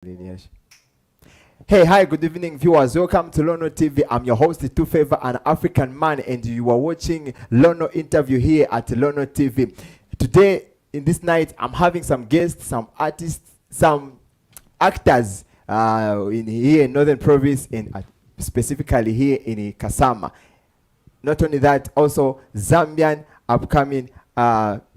Hey, hi, good evening, viewers. Welcome to Lono TV. I'm your host, Two Favor, an African man, and you are watching Lono interview here at Lono TV. Today, in this night, I'm having some guests, some artists, some actors in here in Northern Province, in specifically here in KASAMA. Not only that, also Zambian upcoming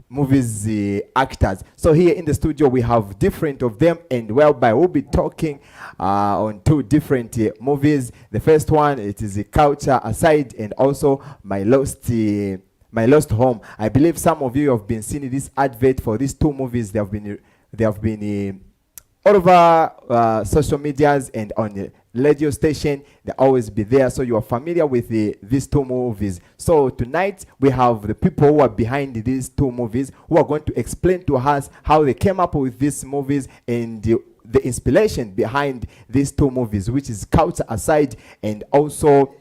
movies actors. So here in the studio we have different of them, and whereby we'll be talking on two different movies. The first one, it is a Culture Aside, and also My Lost Home. I believe some of you have been seeing this advert for these two movies. They have been all over social medias and on the radio station. They always be there, so you are familiar with these two movies. So tonight we have the people who are behind these two movies, who are going to explain to us how they came up with these movies and the inspiration behind these two movies, which is Culture Aside and also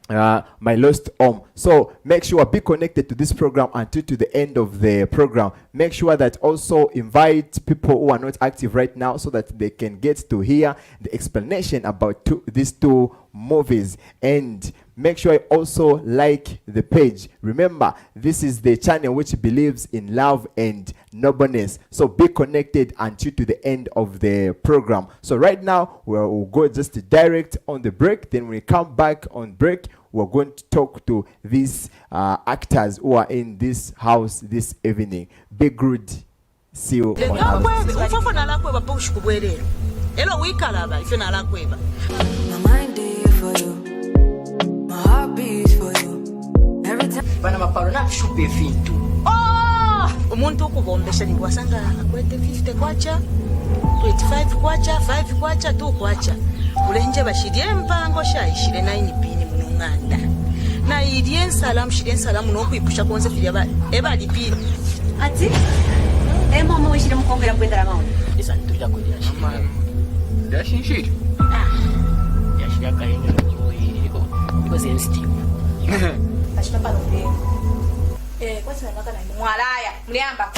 My Lost Home. So make sure be connected to this program until to the end of the program. Make sure that also invite people who are not active right now, so that they can get to hear the explanation about these two movies. And make sure you also like the page. Remember, this is the channel which believes in love and nobleness. So be connected until to the end of the program. So right now we'll go just direct on the break. Then when we come back on break, we're going to talk to these actors who are in this house this evening. Be good. See you on umuntu ukubombesha ngiwasanga akwete 50 kwacha 25 kwacha 5 kwacha 2 kwacha ulenje bashidye mpango shayishire 9 pini mununganda na idien salam no kuipusha konze filya ebali pini ati mama wishire mukongera kwendera mawo isa ntujya kujya mama ndashinshira yashira kayenge iko sensitive ashina palo kwatsi naka na mwalaya mliamba.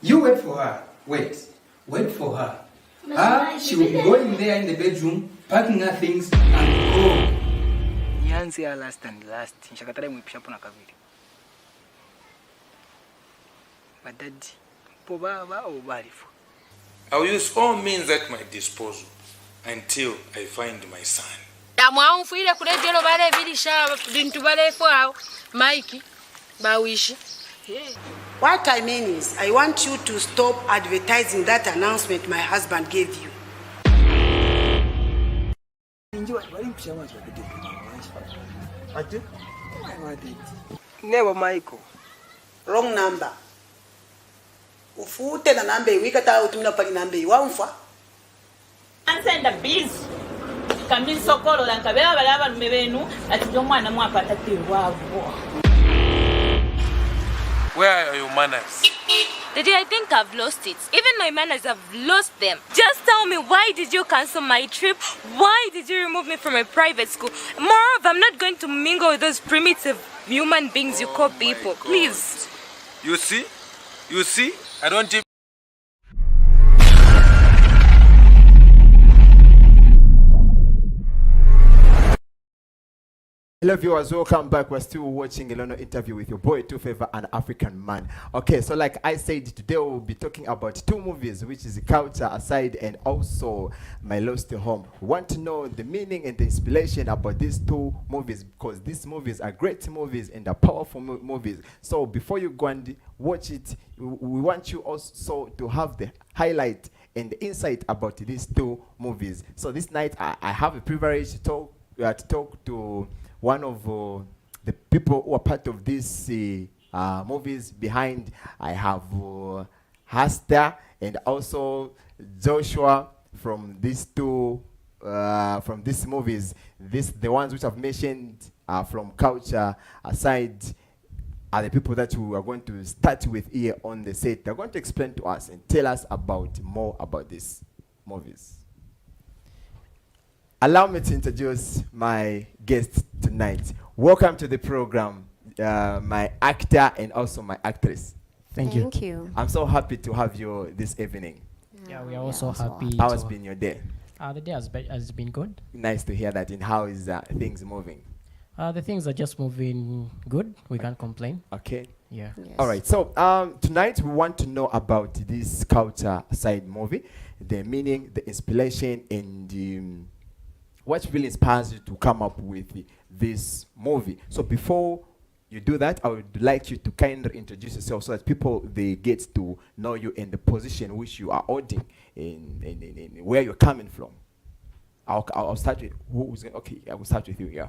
You wait for her. Wait for her. She will be going there in the bedroom, packing her things and go. Nyanzi ya last. Nshakatale mwipisha pona kavili. Badadi. I will use all means at my disposal until I find my son. What I mean is, I want you to stop advertising that announcement my husband gave you. Never, Michael. Wrong number. Ufute na namba wikata utumina pali namba wamfa ansenda busy kambi sokolo la nkabela bali abalume benu ati ndio mwana mwapata tiwavo. Where are your manners? Daddy, I think I've lost it. Even my manners, I've lost them. Just tell me, why did you cancel my trip? Why did you remove me from a private school? Moreover, I'm not going to mingle with those primitive human beings you call people. Please. You see? I don't even... Hello viewers, welcome back. We're still watching a Lono interview with your boy Two Favor, an African man. Okay, so like I said, today we'll be talking about two movies, which is Culture Aside and also My Lost Home. We want to know the meaning and the inspiration about these two movies, because these movies are great movies and are powerful movies. So before you go and watch it, we want you also to have the highlight and the insight about these two movies. So this night I have a privilege to talk to one of the people who are part of these movies behind. I have Hasta and also Joshua from these two from these movies. The ones which I've mentioned from Culture Aside are the people that we are going to start with here on the set. They're going to explain to us and tell us more about these movies. Allow me to introduce my guest tonight. Welcome to the program, my actor and also my actress. Thank you. Thank you. I'm so happy to have you this evening. Yeah, we are also happy. How has been your day? The day has been good. Nice to hear that. And how is things moving? The things are just moving good. We can't complain. Okay. Yeah. Yes. All right. So tonight we want to know about this culture side movie, the meaning, the inspiration, and what really inspires you to come up with this movie. So before you do that, I would like you to kind of introduce yourself so that people they get to know you in the position which you are holding in where you're coming from. I'll start with who's okay. I will start with you. Yeah.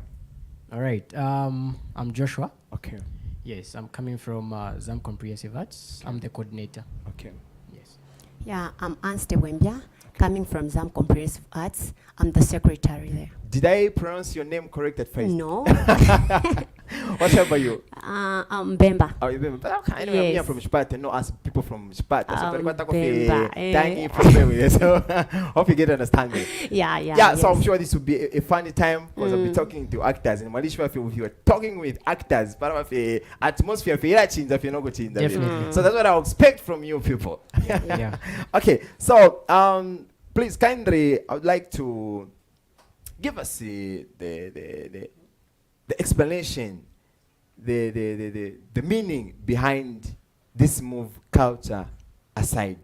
All right. I'm Joshua. Okay. Yes, I'm coming from ZAM Comprehensive Arts. I'm the coordinator. Okay. Yes. Yeah, I'm Anste Wembia, coming from ZAM Comprehensive Arts. I'm the secretary there. Did I pronounce your name correct at first? No. What about you? I'm Bemba. Oh, you remember? Okay, anyway, I'm here Yes. from Shpata, no as people from Shpata. So, Bemba, so hope you get to understand me. Yeah, So I'm yes. sure this will be a funny time because I'll be talking to actors. And Malaysia, if you are talking with actors, but of the atmosphere, if you're not going Definitely. So that's what I expect from you people. Yeah. Okay, so please kindly, I would like to give us the explanation, the meaning behind this move, culture aside,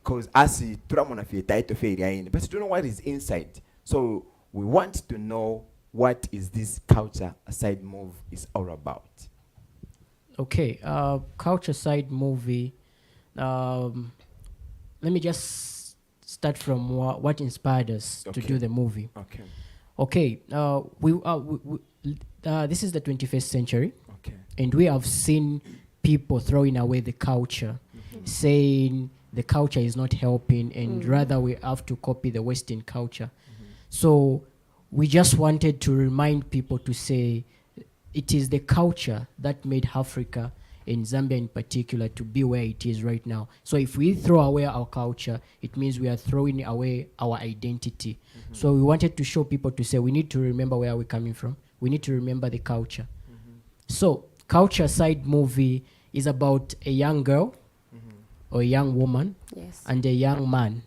because as turamona fi title failure, but you don't know what is inside. So we want to know what is this culture aside move is all about. Okay. Culture side movie. Let me just start from what inspired us to Okay. do the movie. Okay. Okay. This is the 21st century. Okay. And we have seen people throwing away the culture, saying the culture is not helping, and rather we have to copy the Western culture. So we just wanted to remind people to say it is the culture that made Africa and Zambia in particular to be where it is right now. So if we throw away our culture, it means we are throwing away our identity. So we wanted to show people to say we need to remember where we're coming from. We need to remember the culture. So culture side movie is about a young girl or a young woman Yes. and a young man.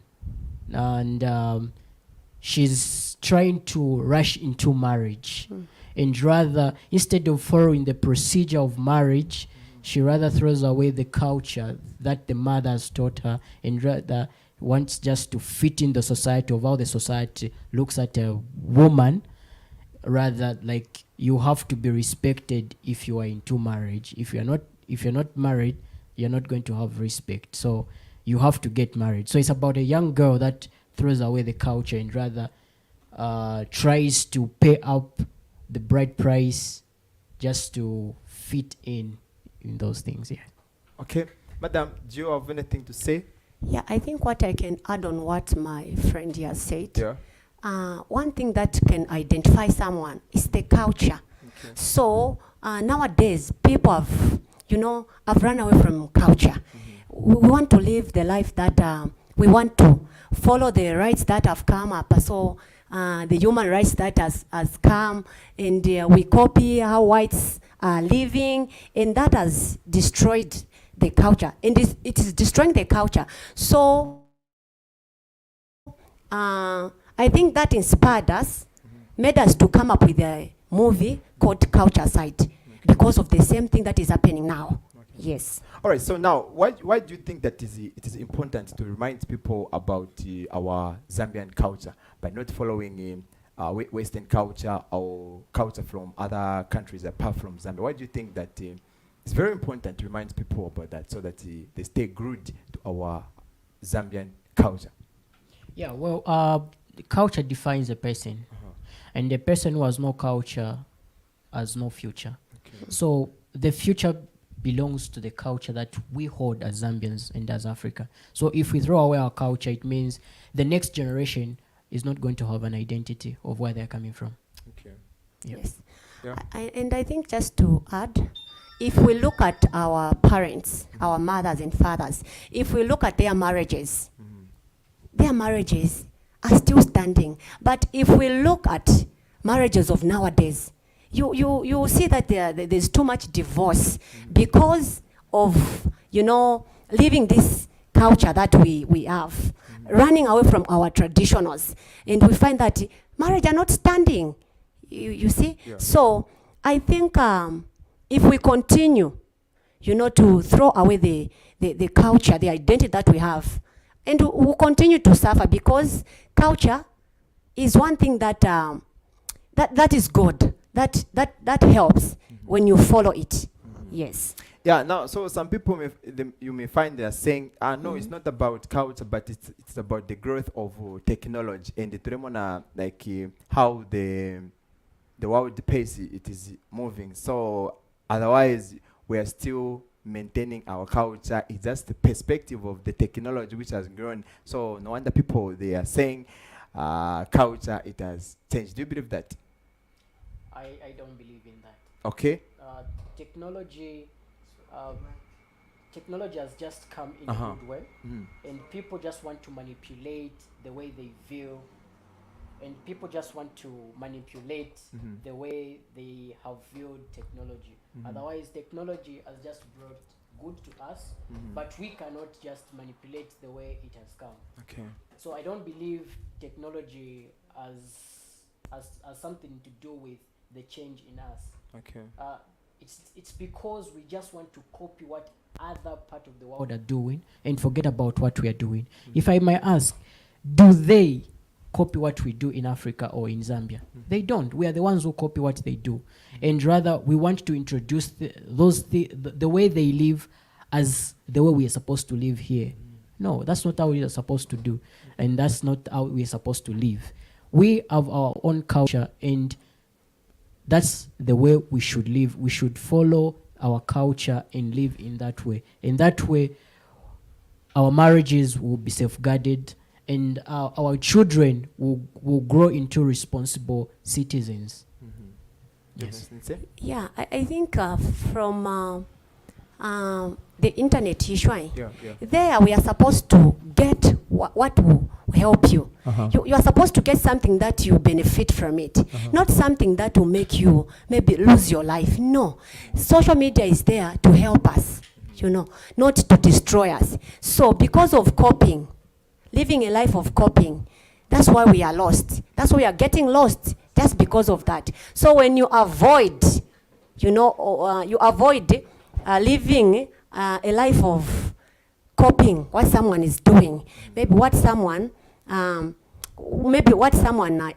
And she's trying to rush into marriage. And rather, instead of following the procedure of marriage, she rather throws away the culture that the mother has taught her and rather wants just to fit in the society of how the society looks at a woman. Rather, like, you have to be respected if you are into marriage. If you're not married, you're not going to have respect. So you have to get married. So it's about a young girl that throws away the culture and rather tries to pay up the bride price just to fit in those things. Yeah. Okay. Madam, do you have anything to say? Yeah, I think what I can add on what my friend here said. Yeah. One thing that can identify someone is the culture. Okay. So nowadays, people have run away from culture. We want to live the life that we want to follow the rights that have come up. So the human rights that has come, and we copy how whites are living, and that has destroyed the culture, and it is destroying the culture. So I think that inspired us, made us to come up with a movie called Culture Side, because of the same thing that is happening now. Yes. All right. So now, why do you think that it is important to remind people about our Zambian culture by not following Western culture or culture from other countries apart from Zambia? Why do you think that it's very important to remind people about that so that they stay glued to our Zambian culture? Yeah, well, the culture defines a person. And a person who has no culture has no future. Okay. So the future belongs to the culture that we hold as Zambians and as Africa. So if we throw away our culture, it means the next generation is not going to have an identity of where they're coming from. Okay. Yeah. Yes. Yeah. And I think just to add, if we look at our parents, our mothers and fathers, if we look at their marriages are still standing. But if we look at marriages of nowadays, you see that there's too much divorce because of, living this culture that we have, running away from our traditionals. And we find that marriage are not standing, you see? Yeah. So I think if we continue, to throw away the culture, the identity that we have, and we'll continue to suffer because culture is one thing that that is good. That helps when you follow it. Yes. Yeah, now, so some people you may find they are saying, no, it's not about culture, but it's about the growth of technology and the how the world pace it is moving. So otherwise, we are still maintaining our culture. It's just the perspective of the technology which has grown. So no wonder people they are saying culture it has changed. Do you believe that? I don't believe in that. Okay. Technology has just come in Uh-huh. a good way, and people just want to manipulate the way they view, and people just want to manipulate the way they have viewed technology. Otherwise, technology has just brought good to us, but we cannot just manipulate the way it has come. Okay. So I don't believe technology has something to do with the change in us. Okay. It's because we just want to copy what other part of the world are doing and forget about what we are doing. If I might ask, do they copy what we do in Africa or in Zambia? They don't. We are the ones who copy what they do. And rather, we want to introduce the way they live as the way we are supposed to live here. No, that's not how we are supposed to do. And that's not how we are supposed to live. We have our own culture, and that's the way we should live. We should follow our culture and live in that way. In that way, our marriages will be safeguarded, and our children will grow into responsible citizens. Yes. Yeah, I think from the internet issue, Yeah. there we are supposed to get what will help you. You are supposed to get something that you benefit from it, not something that will make you maybe lose your life. No, social media is there to help us, not to destroy us. So because of copying, living a life of copying, that's why we are lost. That's why we are getting lost, just because of that. So when you avoid, living a life of copying what someone is doing, maybe what someone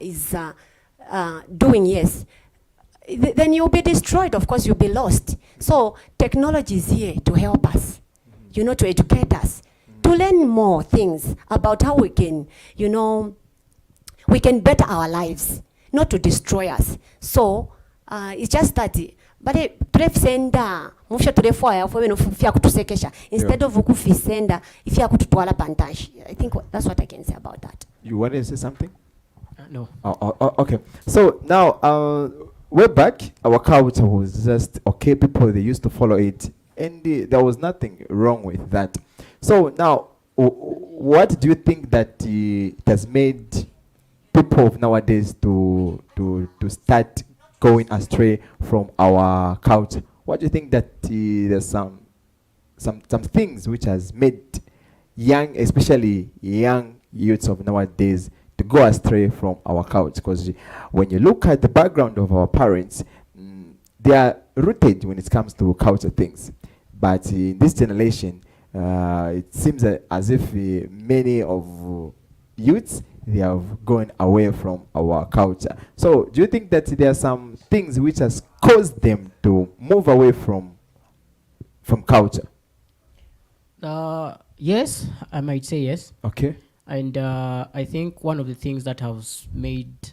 is doing, yes, then you'll be destroyed. Of course, you'll be lost. So technology is here to help us, to educate us, to learn more things about how we can, we can better our lives, not to destroy us. So it's just that, but prefsenda mufya tulefoya fo beno fya kutusekesha instead of ukufisenda ifya kututwala pantashi. I think that's what I can say about that. You want to say something? No. Okay. So now, way back, our culture was just okay. People they used to follow it, and there was nothing wrong with that. So now, what do you think that it has made people of nowadays to start going astray from our culture? What do you think that there's some things which has made young, especially young youths of nowadays, to go astray from our culture? Because when you look at the background of our parents, they are rooted when it comes to culture things. But in this generation, it seems as if many of youths, they have gone away from our culture. So do you think that there are some things which has caused them to move away from culture? Yes, I might say yes. Okay. And I think one of the things that has made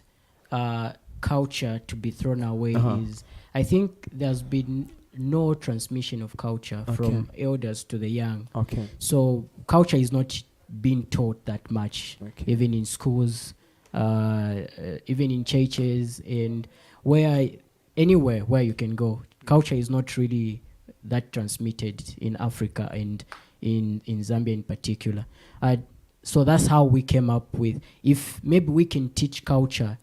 culture to be thrown away is, I think there's been no transmission of culture from elders to the young. Okay. So culture is not being taught that much, even in schools, even in churches, and anywhere where you can go. Culture is not really that transmitted in Africa and in Zambia in particular. so that's how we came up with, if maybe we can teach culture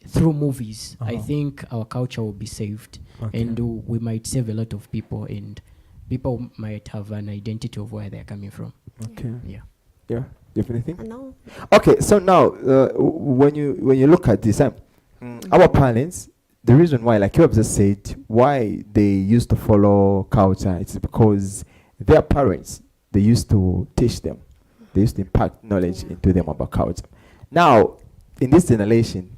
through movies, I think our culture will be saved. Okay. And we might save a lot of people, and people might have an identity of where they're coming from. Okay. Yeah. Yeah. You have anything? No. Okay, so now when you look at this, our parents, the reason why, like you have just said, why they used to follow culture, it's because their parents, they used to teach them, they used to impact knowledge into them about culture. Now, in this generation,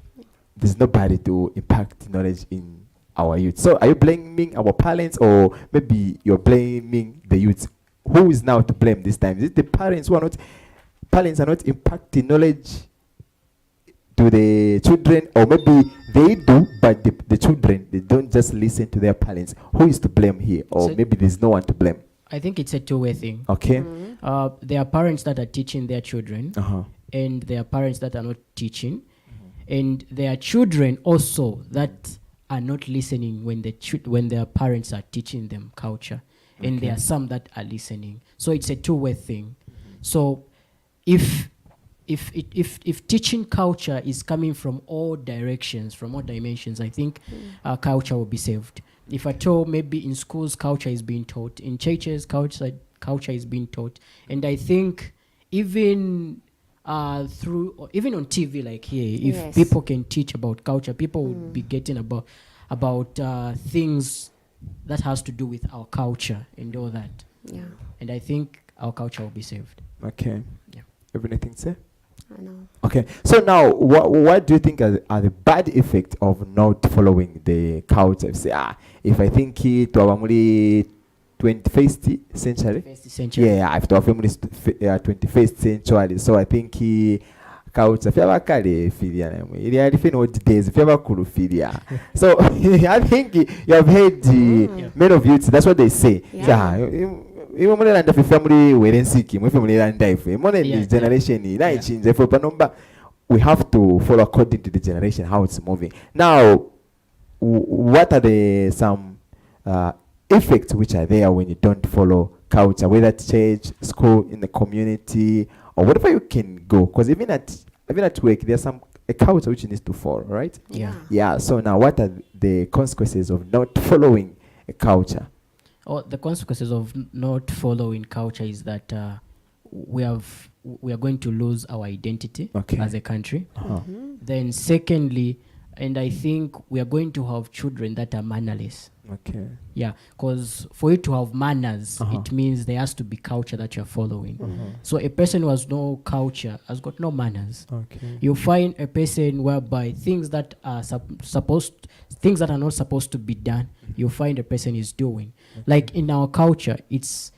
there's nobody to impact knowledge in our youth. So are you blaming our parents, or maybe you're blaming the youth? Who is now to blame this time? Is it the parents who are not? Parents are not impacting knowledge to the children, or maybe they do, but the children, they don't just listen to their parents. Who is to blame here? Or So maybe there's no one to blame. I think it's a two-way thing. Okay. There are parents that are teaching their children, Uh-huh. and there are parents that are not teaching, and there are children also that are not listening when when their parents are teaching them culture, and there are some that are listening. So it's a two-way thing. So if teaching culture is coming from all directions, from all dimensions, I think culture will be saved. If at all, maybe in schools culture is being taught, in churches culture is being taught, and I think even through, or even on TV like here, if Yes. people can teach about culture, people will be getting about things that has to do with our culture and all that. Yeah. And I think our culture will be saved. Okay. Yeah. Have anything to say? I know. Okay. So now, what do you think are the bad effects of not following the culture? Say, if I think it to our only 21st century. First century. Yeah, after our family's 21st century. So I think culture fyabakale filia namwe ili alife no days fyabakulu filia. So I think you have heard many of youths, that's what they say. Even more than the family we're sick, my family and die for more than this generation change for number. We have to follow according to the generation how it's moving. Now, what are some effects which are there when you don't follow culture, whether at church, school, in the community, or wherever you can go? Because even at work, there's a culture which needs to follow, right? Yeah. Yeah. So now, what are the consequences of not following a culture? The consequences of not following culture is that we are going to lose our identity as a country. Then secondly, and I think we are going to have children that are mannerless. Okay. Yeah, because for you to have manners, it means there has to be culture that you're following. So a person who has no culture has got no manners. Okay. You find a person whereby things that are things that are not supposed to be done, you find a person is doing. Like in our culture, it's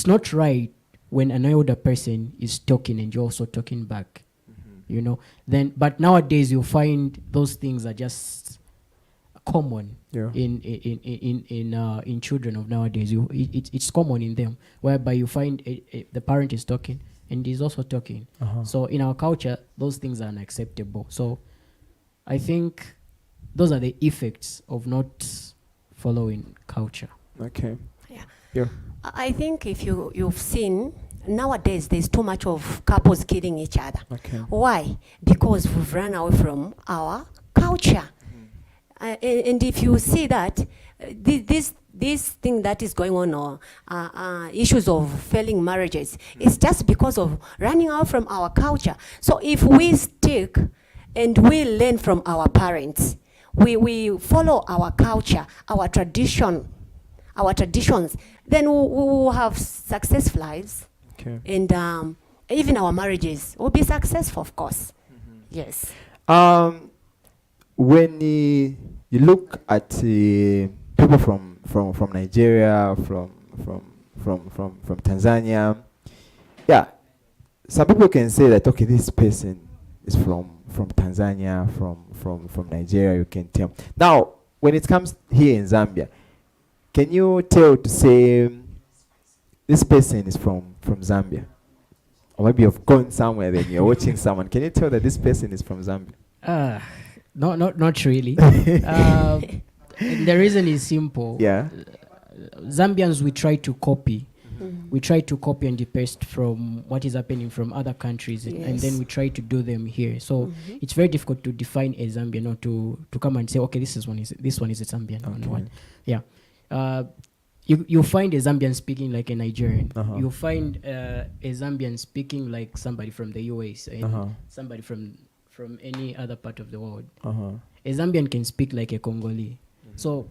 not right when an older person is talking and you're also talking back. You know. But nowadays you find those things are just common in children of nowadays. It's common in them, whereby you find the parent is talking and he's also talking. So in our culture, those things are unacceptable. So I think those are the effects of not following culture. Okay. Yeah. I think if you've seen, nowadays there's too much of couples killing each other. Okay. Why? Because we've run away from our culture. And if you see that, this thing that is going on, issues of failing marriages, it's just because of running out from our culture. So if we stick and we learn from our parents, we follow our culture, our traditions, then we will have successful lives. Okay. And even our marriages will be successful, of course. Yes. When you look at people from Nigeria, from Tanzania, yeah, some people can say that okay, this person is from Tanzania, from Nigeria. You can tell. Now, when it comes here in Zambia, can you tell to say this person is from Zambia? Or maybe you've gone somewhere, then you're watching someone. Can you tell that this person is from Zambia? Not really. The reason is simple. Yeah. Zambians, we try to copy we try to copy and paste from what is happening from other countries, and then we try to do them here. So it's very difficult to define a Zambian or to come and say, okay, this one is a Zambian or what. Yeah. You find a Zambian speaking like a Nigerian. You find a Zambian speaking like somebody from the US and somebody from any other part of the world. A Zambian can speak like a Congolese. So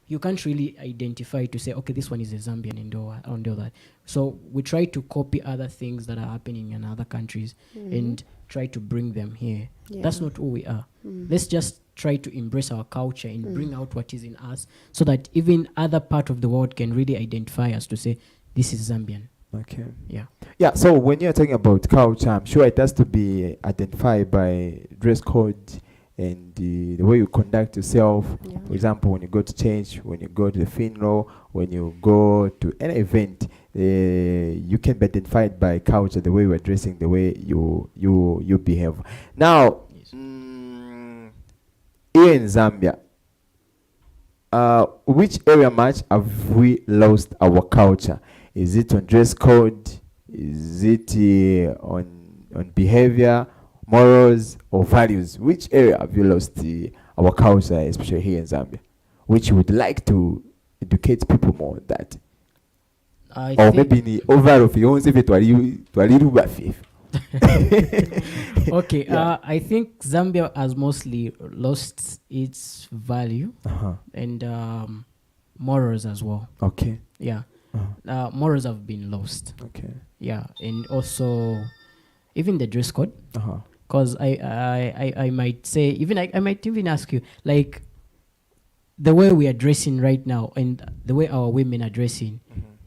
you can't really identify to say, okay, this one is a Zambian and all that. So we try to copy other things that are happening in other countries and try to bring them here. That's not who we are. Let's just try to embrace our culture and bring out what is in us, so that even other part of the world can really identify us to say, this is Zambian. Okay. Yeah. Yeah, so when you're talking about culture, I'm sure it has to be identified by dress code and the way you conduct yourself. For example, when you go to church, when you go to the funeral, when you go to any event, you can be identified by culture, the way you are dressing, the way you behave. Now, here in Zambia, which area much have we lost our culture? Is it on dress code? Is it on behavior, morals, or values? Which area have you lost our culture, especially here in Zambia? Which you would like to educate people more on that? Or maybe in the overall of your own, if it were you, okay, I think Zambia has mostly lost its value and morals as well. Okay. Yeah. Morals have been lost. Okay. Yeah, and also even the dress code. Because I might say, I might even ask you, like, the way we are dressing right now and the way our women are dressing,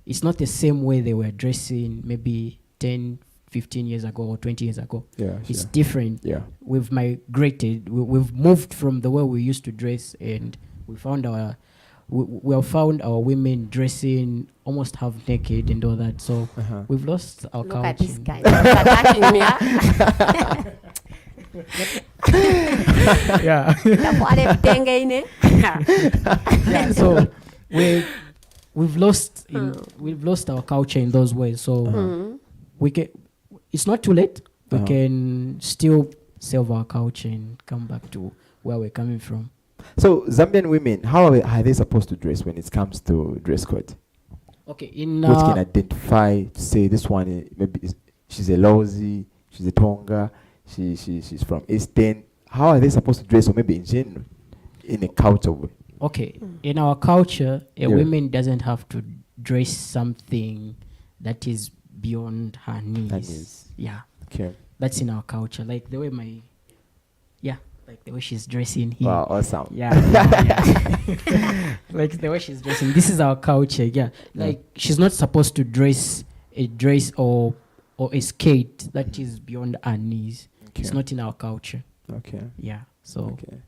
it's not the same way they were dressing maybe 10, 15 years ago or 20 years ago. It's different. We've migrated. We've moved from the way we used to dress, and we have found our women dressing almost half naked and all that. So we've lost our culture. Look at this guy. Attacking me. Yeah. Yeah. So we've lost our culture in those ways. So we can. It's not too late. We can still save our culture and come back to where we're coming from. So Zambian women, how are they supposed to dress when it comes to dress code? Okay, what can identify to say this one maybe she's a Lozi, she's a Tonga, she's from Eastern. How are they supposed to dress, or maybe in general, in a culture way? Okay, in our culture, a woman doesn't have to dress something that is beyond her knees. Yeah. Okay. That's in our culture, like the way like the way she's dressing here. Wow, awesome. Yeah. Like the way she's dressing. This is our culture. Yeah. Like she's not supposed to dress a dress or a skate that is beyond her knees. Okay. It's not in our culture. Okay. Yeah. So. Okay.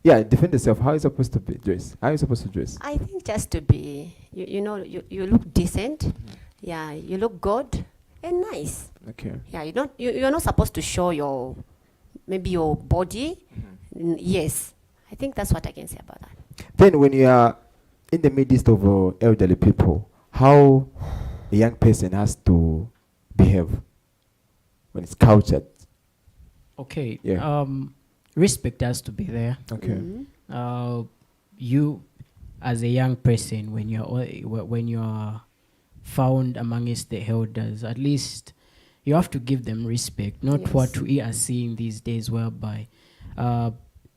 Yeah, defend yourself. How are you supposed to be dressed? How are you supposed to dress? I think just to be, you look decent. Yeah, you look good and nice. Okay. Yeah, you're not supposed to show your body. Yes, I think that's what I can say about that. Then when you are in the midst of elderly people, how a young person has to behave when it's cultured? Okay. Yeah. Respect has to be there. Okay. You, as a young person, when you're found amongst the elders, at least you have to give them respect, not what we are seeing these days, whereby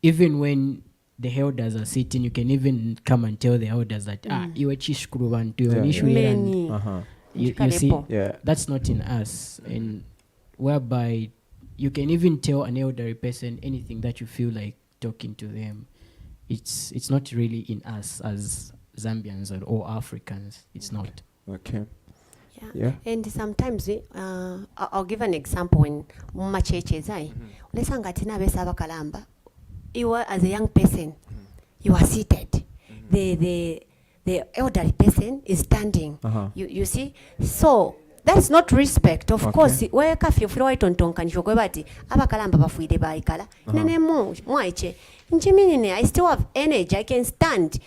even when the elders are sitting, you can even come and tell the elders that you see, that's not in us, and whereby you can even tell an elderly person anything that you feel like talking to them. It's not really in us as Zambians or Africans. It's not. Okay. Yeah. And sometimes I'll give an example when mama churches you are, as a young person, you are seated. The elderly person is standing. You see? So that's not respect. Of course, where kafio firo itontonka nishokwe bati abakalamba bafuide baikala. Nane mwache. I still have energy. I can stand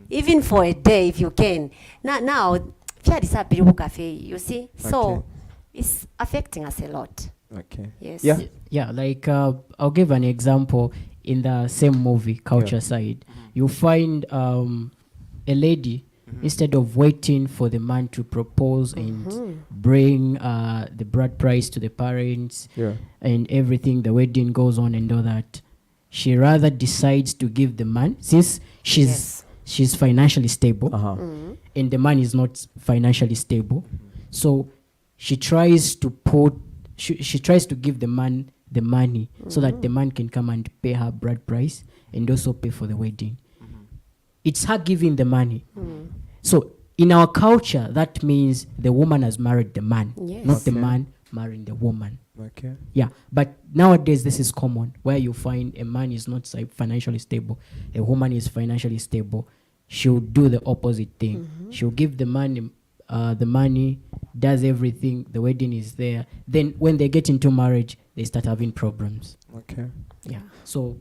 even for a day if you can. Now You see, so it's affecting us a lot. Okay. Yes. Yeah. Yeah, like I'll give an example. In the same movie, culture side, you find a lady, instead of waiting for the man to propose and bring the bride price to the parents and everything, the wedding goes on and all that, she rather decides to give the man, since she's financially stable and the man is not financially stable, so she tries to she tries to give the man the money so that the man can come and pay her bride price and also pay for the wedding. It's her giving the money. So in our culture, that means the woman has married the man, not the man marrying the woman. Okay. Yeah, but nowadays this is common, where you find a man is not financially stable, a woman is financially stable. She'll do the opposite thing. She'll give the money, does everything, the wedding is there. Then when they get into marriage, they start having problems. Okay. Yeah. So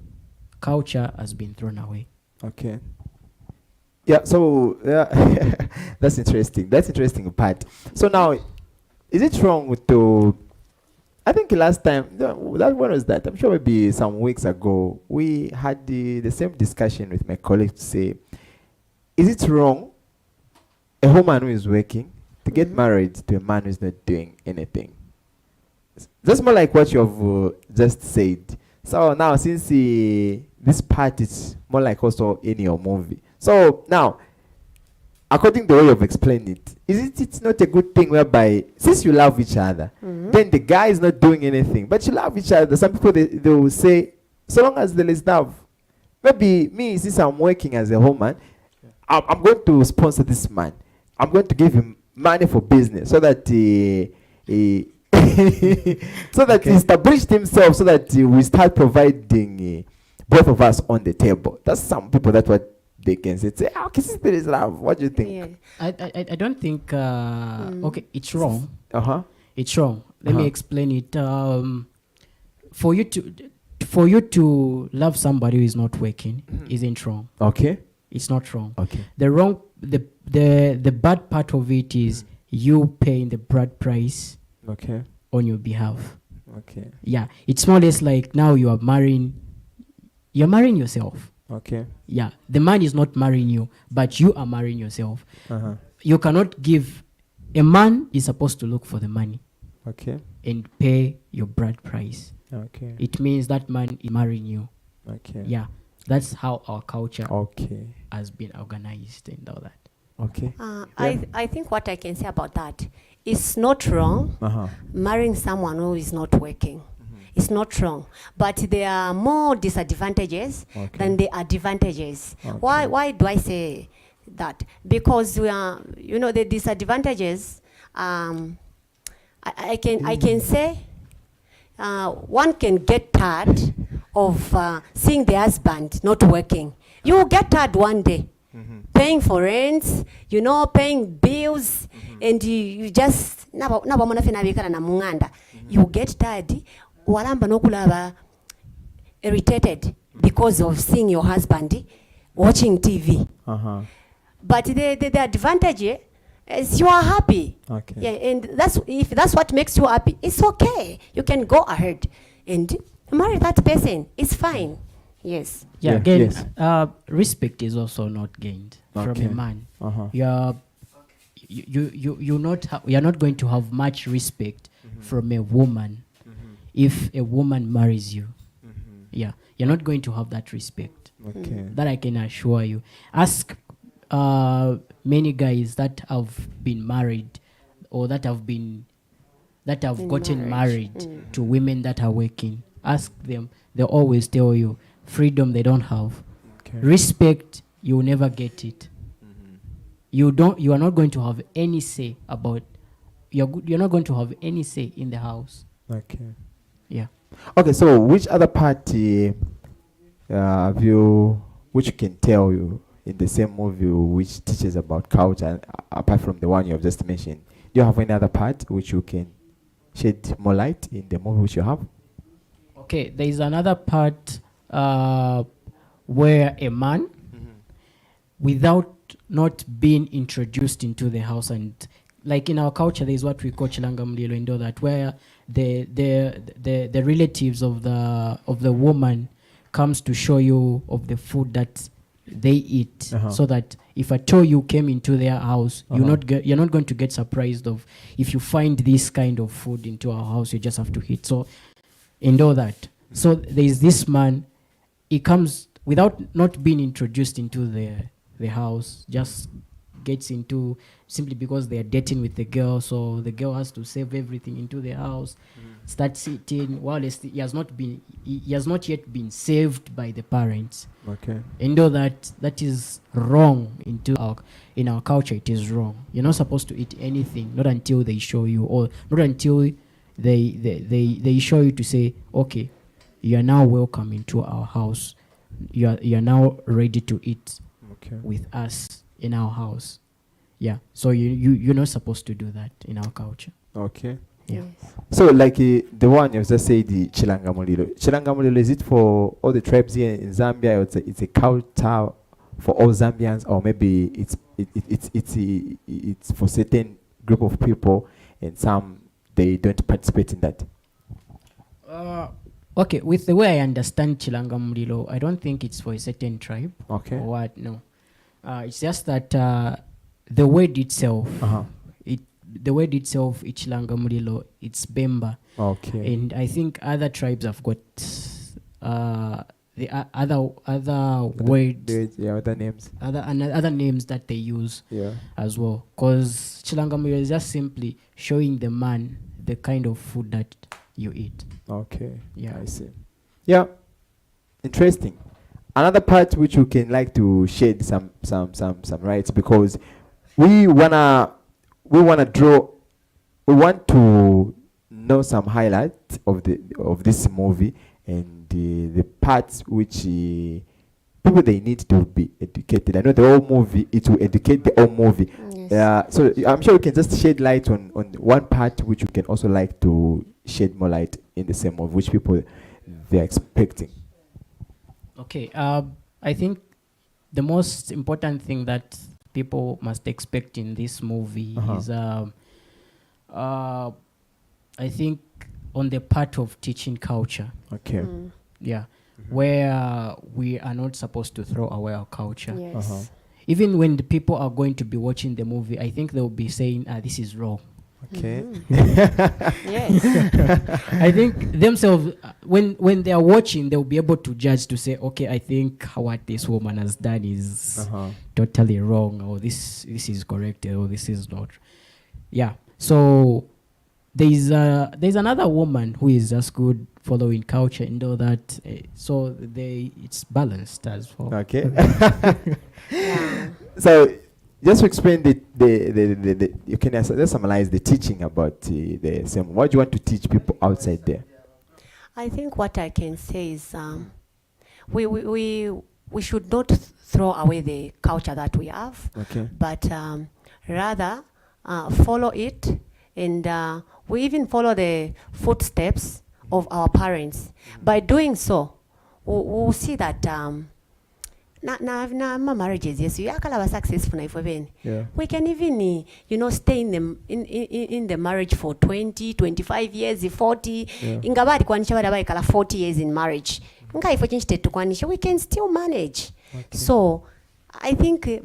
culture has been thrown away. Okay. Yeah, so that's interesting. That's interesting part. So now, is it wrong to, I think last time, that when was that? I'm sure maybe some weeks ago, we had the same discussion with my colleagues to say, is it wrong a woman who is working to get married to a man who is not doing anything? That's more like what you have just said. So now, since this part is more like also in your movie. So now, according to the way you've explained it, it's not a good thing whereby, since you love each other, then the guy is not doing anything, but you love each other. Some people, they will say, so long as there is love. Maybe me, since I'm working as a woman, I'm going to sponsor this man. I'm going to give him money for business so that he established himself, so that we start providing both of us on the table. That's some people, that's what they can say. Say, okay, since there is love, what do you think? Yeah. I don't think, okay, it's wrong. It's wrong. Let me explain it. For you to love somebody who is not working isn't wrong. Okay. It's not wrong. Okay. The bad part of it is you paying the bride price on your behalf. Okay. Yeah. It's more or less like now you're marrying yourself. Okay. Yeah. The man is not marrying you, but you are marrying yourself. You cannot give, a man is supposed to look for the money. Okay. And pay your bride price. Okay. It means that man is marrying you. Okay. Yeah. That's how our culture okay. has been organized and all that. Okay. I think what I can say about that, it's not wrong marrying someone who is not working. It's not wrong, but there are more disadvantages than the advantages. Why do I say that? Because we are, the disadvantages. I can say one can get tired of seeing the husband not working. You will get tired one day, paying for rents, paying bills, and you just you get tired. Walamba nokulaba irritated because of seeing your husband watching TV. But the advantage is you are happy. Okay. Yeah, and if that's what makes you happy, it's okay. You can go ahead and marry that person. It's fine. Yes. Yeah. Again, respect is also not gained from a man. You're not going to have much respect from a woman. If a woman marries you, you're not going to have that respect. That I can assure you. Ask many guys that have been married or that have gotten married to women that are working. Ask them; they always tell you freedom they don't have, respect you will never get it. You are not going to have any say about. You're not going to have any say in the house. Okay. Yeah. Okay, so which other party have you, which you can tell you in the same movie which teaches about culture, apart from the one you have just mentioned? Do you have any other part which you can shed more light in the movie which you have? Okay, there is another part where a man, without not being introduced into the house, and like in our culture there's what we call chilanga mlilo, and all that, where the relatives of the woman comes to show you of the food that they eat, so that if at all you came into their house, you're not going to get surprised of if you find this kind of food into our house, you just have to eat. So and all that. So there is this man, he comes without not being introduced into the house, just gets into, simply because they are dating with the girl, so the girl has to save everything into the house, starts eating while he has not yet been saved by the parents. Okay. And know that is wrong in our culture. It is wrong. You're not supposed to eat anything, not until they show you, or not until they show you to say, okay, you are now welcome into our house. You are now ready to eat with us in our house. Yeah. So you're not supposed to do that in our culture. Okay. Yeah. Yes. So like the one you just said, the Chilanga Mulilo. Chilanga Mulilo, is it for all the tribes here in Zambia, or it's a culture for all Zambians, or maybe it's for certain group of people and some they don't participate in that? Okay, with the way I understand Chilanga Mlilo, I don't think it's for a certain tribe. Okay. Or what? No. It's just that the word itself, the word itself, Chilanga Mlilo, it's Bemba. Okay. And I think other tribes have got the other words, other names. Other names that they use as well. Because Chilanga Mlilo is just simply showing the man the kind of food that you eat. Okay. Yeah. I see. Yeah. Interesting. Another part which we can like to shed some rights, because we want to know some highlights of this movie, and the parts which people they need to be educated. I know the whole movie, it will educate the whole movie. Yes. So I'm sure we can just shed light on one part which we can also like to shed more light in the same movie, which people they're expecting. Okay. I think the most important thing that people must expect in this movie is I think on the part of teaching culture. Okay. Yeah. Where we are not supposed to throw away our culture. Yes. Even when the people are going to be watching the movie, I think they'll be saying, this is wrong. Okay. Yes. I think themselves, when they are watching, they'll be able to judge, to say, okay, I think what this woman has done is totally wrong, or this is correct, or this is not. Yeah. So there's another woman who is just good following culture and all that. So it's balanced as well. Okay. So just to explain the you can just summarize the teaching about the same. What do you want to teach people outside there? I think what I can say is we should not throw away the culture that we have, but rather follow it, and we even follow the footsteps of our parents. By doing so, we'll see that na marriages, yes, you are successful. We can even stay in the marriage for 20, 25 years, 40. Ingabadi kwanisha bada 40 years in marriage. We can still manage. So I think you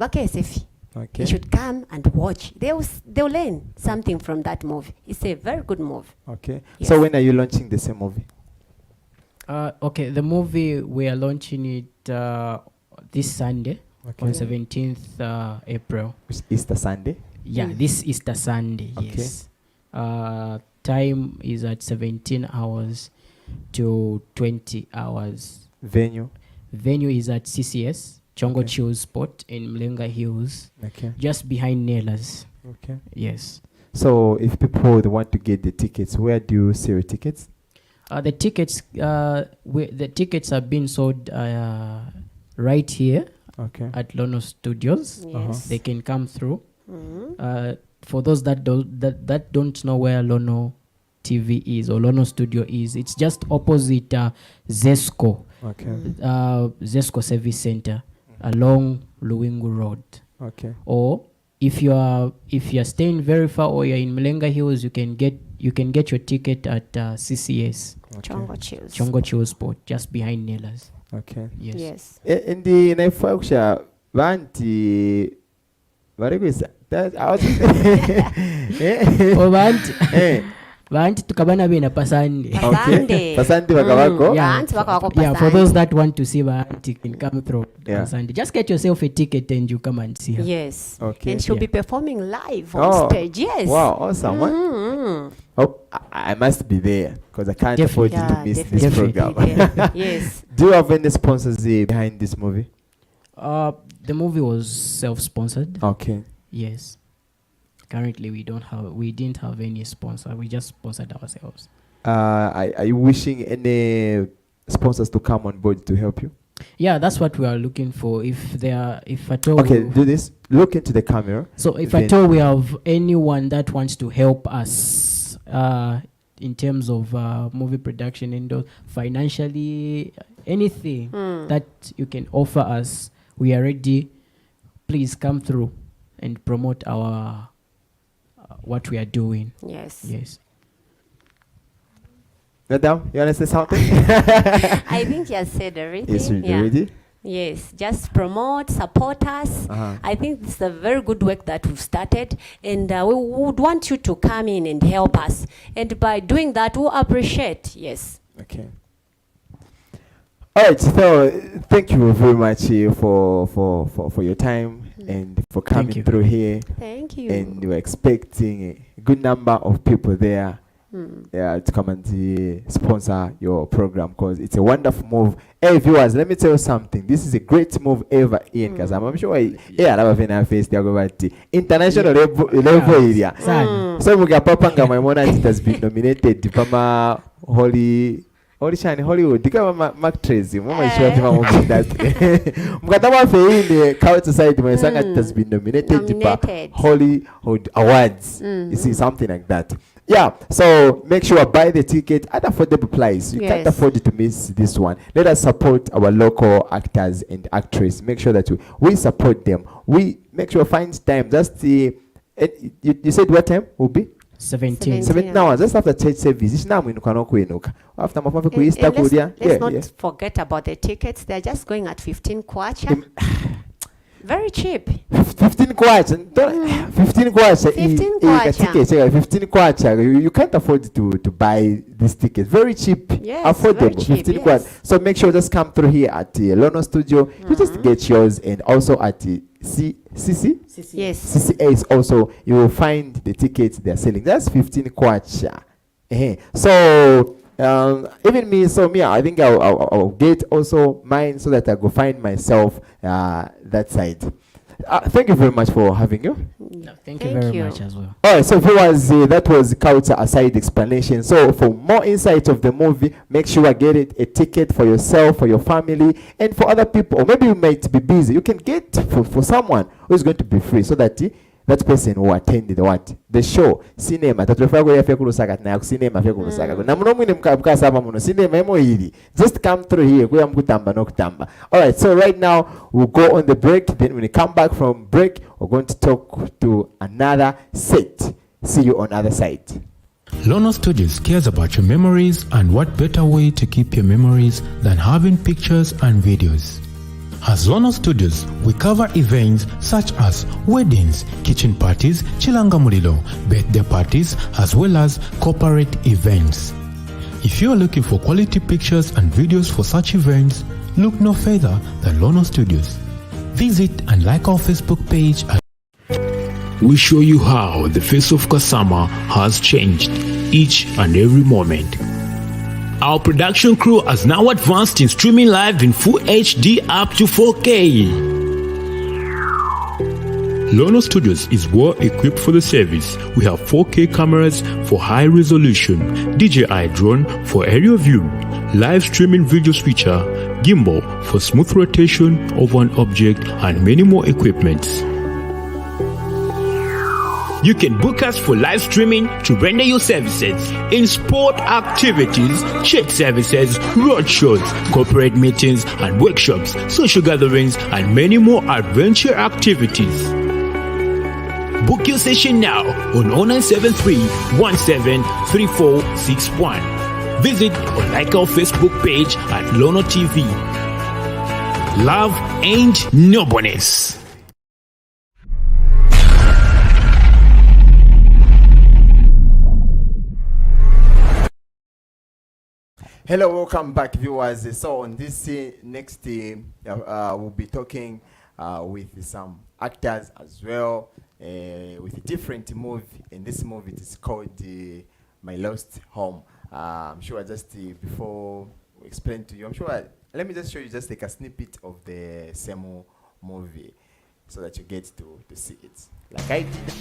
should come and watch. They'll learn something from that movie. It's a very good movie. Okay. Yes. So when are you launching the same movie? Okay, the movie we are launching it this Sunday on 17th April. It's Easter Sunday? Yeah, this Easter Sunday, yes. Time is at 17 hours to 20 hours. Venue is at CCS, Chongo Chill Spot in Mlenga Hills, just behind Nailers. Okay. Yes. So if people want to get the tickets, where do you sell tickets? The tickets are being sold right here at Lono Studios. Yes. They can come through. For those that don't know where Lono TV is or Lono Studio is, it's just opposite Zesco. Zesco Service Center along Luwingu Road. Okay. Or if you're staying very far or you're in Malenga Hills, you can get your ticket at CCS. Chongo Chills Sport, just behind Nailers. Okay. Yes. Ndi naifuakusha vanti varikuisa vanti tukabana bena pasande. Pasande vakavako. Yeah, for those that want to see vanti can come through pasande. Just get yourself a ticket and you come and see her. Yes. Okay. And she'll be performing live on stage. Yes. Wow, awesome. Oh, I must be there because I can't afford to miss this program. Yes. Do you have any sponsors behind this movie? The movie was self-sponsored. Okay. Yes. Currently, we didn't have any sponsor. We just sponsored ourselves. Are you wishing any sponsors to come on board to help you? Yeah, that's what we are looking for. If at all. Okay, do this. Look into the camera. So if at all we have anyone that wants to help us in terms of movie production and financially, anything that you can offer us, we are ready. Please come through and promote our what we are doing. Yes. Madam, you want to say something? I think you have said everything. Yes, ready? Yes, just promote, support us. I think this is a very good work that we've started, and we would want you to come in and help us. And by doing that, we'll appreciate. Yes. Okay. All right. So thank you very much for your time and for coming through here. Thank you. And we're expecting a good number of people there. To come and sponsor your program because it's a wonderful move. Hey viewers, let me tell you something. This is a great move ever in KASAMA. I'm sure I have faced the international level area. So Mugapapanga my mona it has been nominated Pama Hollywood. Dika Mark Tracy. Mama sure that Mukatama Fe Couch Society my song it has been nominated to Hollywood Awards. You see something like that. Yeah, so make sure buy the ticket at affordable price. You can't afford to miss this one. Let us support our local actors and actresses. Make sure that we support them. We make sure find time. Just you said what time will be? 17 hours. Just after church service. It's now after let's not forget about the tickets. They're just going at 15 kwacha. Very cheap. 15 kwacha. 15 kwacha. 15 kwacha. You can't afford to buy this ticket. Very cheap. Yes, affordable. very cheap, 15 kwacha. So make sure just come through here at the Lono Studio. You just get yours, and also at the CC. Yes. CCS also you will find the tickets they are selling. That's 15 kwacha. So even me, I think I'll get also mine so that I go find myself that side. Thank you very much for having you. No, thank you very much as well. All right, so viewers, that was Kauta aside explanation. So for more insight of the movie, make sure I get a ticket for yourself, for your family, and for other people. Or maybe you might be busy. You can get for someone who is going to be free so that that person who attended the show cinema cinema cinema just come through here all right, so right now we'll go on the break. Then when we come back from break, we're going to talk to another set. See you on the other side. Lono Studios cares about your memories, and what better way to keep your memories than having pictures and videos. As Lono Studios, we cover events such as weddings, kitchen parties, chilanga mulilo, birthday parties, as well as corporate events. If you are looking for quality pictures and videos for such events, look no further than Lono Studios. Visit and like our Facebook page. We show you how the face of KASAMA has changed each and every moment. Our production crew has now advanced in streaming live in full HD up to 4K. Lono Studios is well equipped for the service. We have 4K cameras for high resolution, DJI drone for aerial view, live streaming video switcher, gimbal for smooth rotation of an object, and many more equipments. You can book us for live streaming to render your services in sport activities, church services, road shows, corporate meetings and workshops, social gatherings, and many more adventure activities. Book your session now on 0973 173461. Visit or like our Facebook page at Lono TV. Love ain't no bonus. Hello, welcome back, viewers. So on this next, we'll be talking with some actors as well, with a different movie. In this movie, it is called My Lost Home. I'm sure just before we explain to you, let me just show you just like a snippet of the same movie so that you get to see it. Like I did.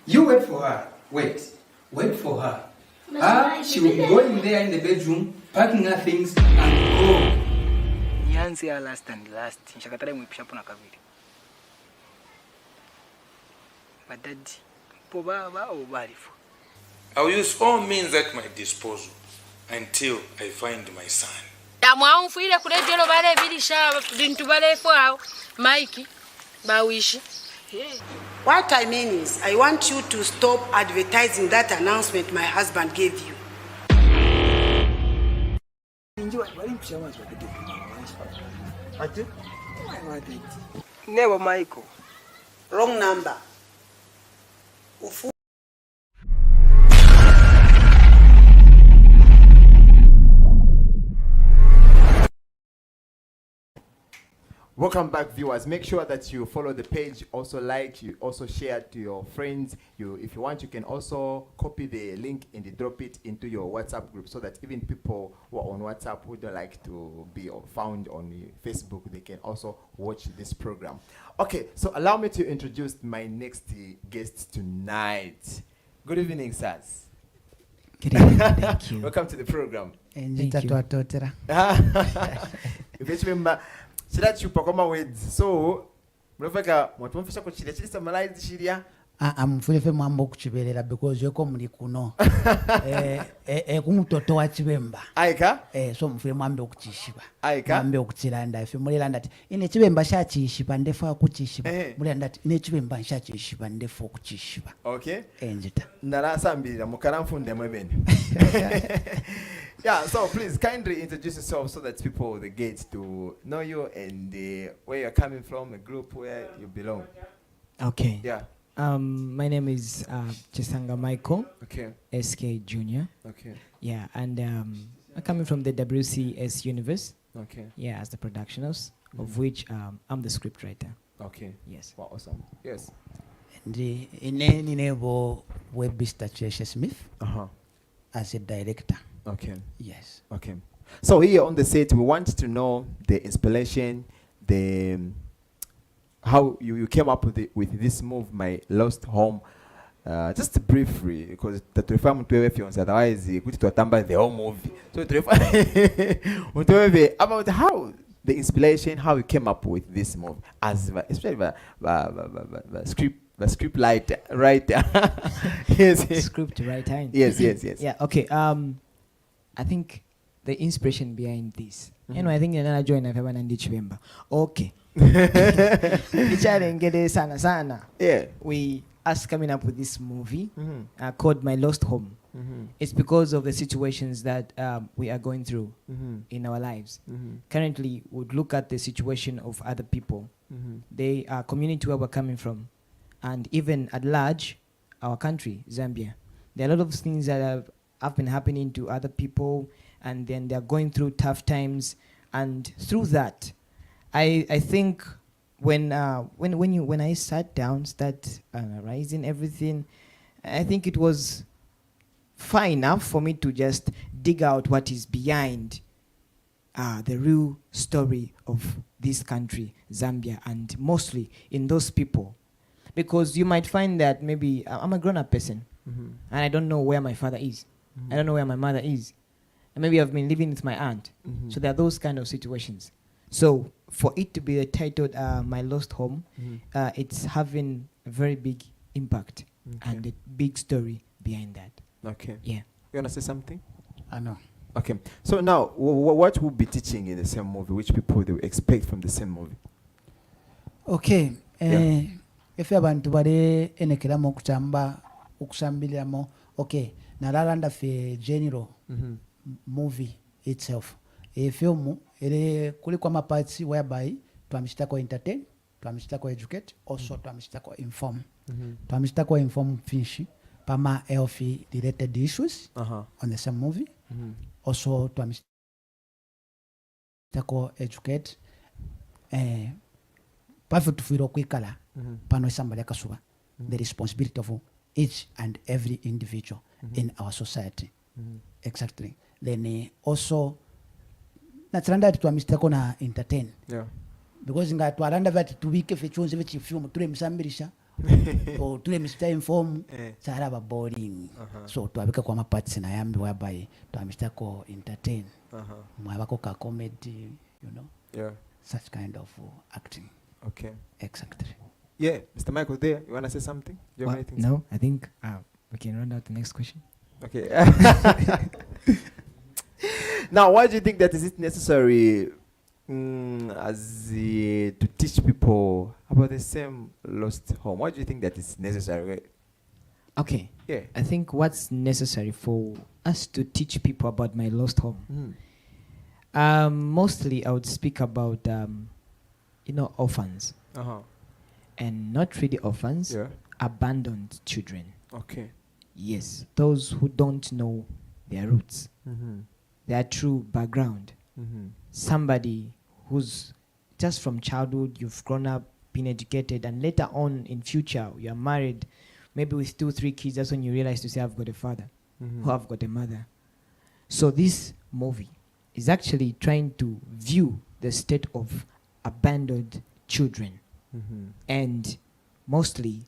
You wait for her. Wait for her. She will go in there in the bedroom, packing her things and go. Nyanzi ya last and last. Nshakatale mwipisha pona kavili. Badadi. Pobaba o balifu. I will use all means at my disposal until I find my son. Damwamfuile kulejelo bale bilisha bintu bale fwao. Mike bawishi. What I mean is, I want you to stop advertising that announcement my husband gave you. Never Michael. Wrong number. Welcome back, viewers. Make sure that you follow the page, also like, you also share to your friends. If you want, you can also copy the link and drop it into your WhatsApp group so that even people who are on WhatsApp who don't like to be found on Facebook, they can also watch this program. Okay, so allow me to introduce my next guest tonight. Good evening, sirs. Good evening, thank you. Welcome to the program. Thank you. Chirachupa koma words. So, mnafaka mwatumfisha kuchilia chilisa malaizi chilia. Mfulefe mwambo kuchibelela because yoko muli kuno. Kumutoto wa chibemba. Aika? So mfule mwambe kuchishiba. Aika? Mwambe kuchilanda. Ife mulilanda ati ine chibemba shachishiba ndefu kuchishiba. Mulilanda ati ine chibemba shachishiba ndefu kuchishiba. Okay. Enjita. Narasa mbili mukaramfunde mwebeni. Yeah, so please kindly introduce yourself so that people they get to know you and where you're coming from, a group where you belong. Okay. Yeah. My name is Chisanga Michael. Okay. SK Junior. Okay. Yeah, and I'm coming from the WCS Universe. Okay. Yeah, as the production house, of which I'm the script writer. Okay. Yes. Wow, awesome. Yes. And in any neighbor web Mr. Smith as a director. Okay. Yes. Okay. So here on the set, we want to know the inspiration, the how you came up with this move, My Lost Home. Just briefly, because the reform to films otherwise we to tamba the whole movie. So about how the inspiration, how you came up with this move, as especially the script writer. Yes. Script writer. Yes. Yeah. Okay. I think the inspiration behind this. You know, I think I joined November and December. Okay. Sana. Yeah. We us coming up with this movie called My Lost Home. It's because of the situations that we are going through in our lives. Currently, we'd look at the situation of other people. They are community where we're coming from. And even at large, our country, Zambia. There are a lot of things that have been happening to other people, and then they're going through tough times. And through that, I think when I sat down, start analyzing everything, I think it was far enough for me to just dig out what is behind the real story of this country, Zambia, and mostly in those people. Because you might find that maybe I'm a grown-up person, and I don't know where my father is. I don't know where my mother is. and maybe I've been living with my aunt. So there are those kind of situations. So for it to be titled My Lost Home, it's having a very big impact and a big story behind that. Okay. Yeah. You want to say something? I know. Okay. So now, what will be teaching in the same movie? Which people they will expect from the same movie? Okay. Efe abantu bale enekeramu okusambiriramu. Okay. Nalala ndaffe general movie itself. A film kuliko amaparts whereby twamishitako entertain, twamishitako educate, also twamishitako inform. Twamishitako inform finshi pama health related issues on the same movie. Also twamishitako educate pafu tufiro kwikala pano somebody akasuba the responsibility of each and every individual in our society. Exactly. Then also natsalanda ati twamishitako na entertain. Because nga twaranda vati tubike fechonze vechi film tule misambirisha or tule mista inform saraba boring. So twabika kwa maparts na yambi whereby twamishitako entertain. Mwabako ka comedy, you know. Yeah. Such kind of acting. Okay. Exactly. Yeah, Mr. Michael, there. You wanna say something? Do you have anything? No, I think we can run out the next question. Okay. Now, why do you think that is it necessary to teach people about the same lost home? Why do you think that is necessary? Okay. Yeah. I think what's necessary for us to teach people about my lost home. Mostly I would speak about orphans. And not really orphans, abandoned children. Okay. Yes, those who don't know their roots, their true background. Somebody who's just from childhood, you've grown up, been educated, and later on in future, you're married, maybe with 2-3 kids, that's when you realize to say, I've got a father, or I've got a mother. So this movie is actually trying to view the state of abandoned children and mostly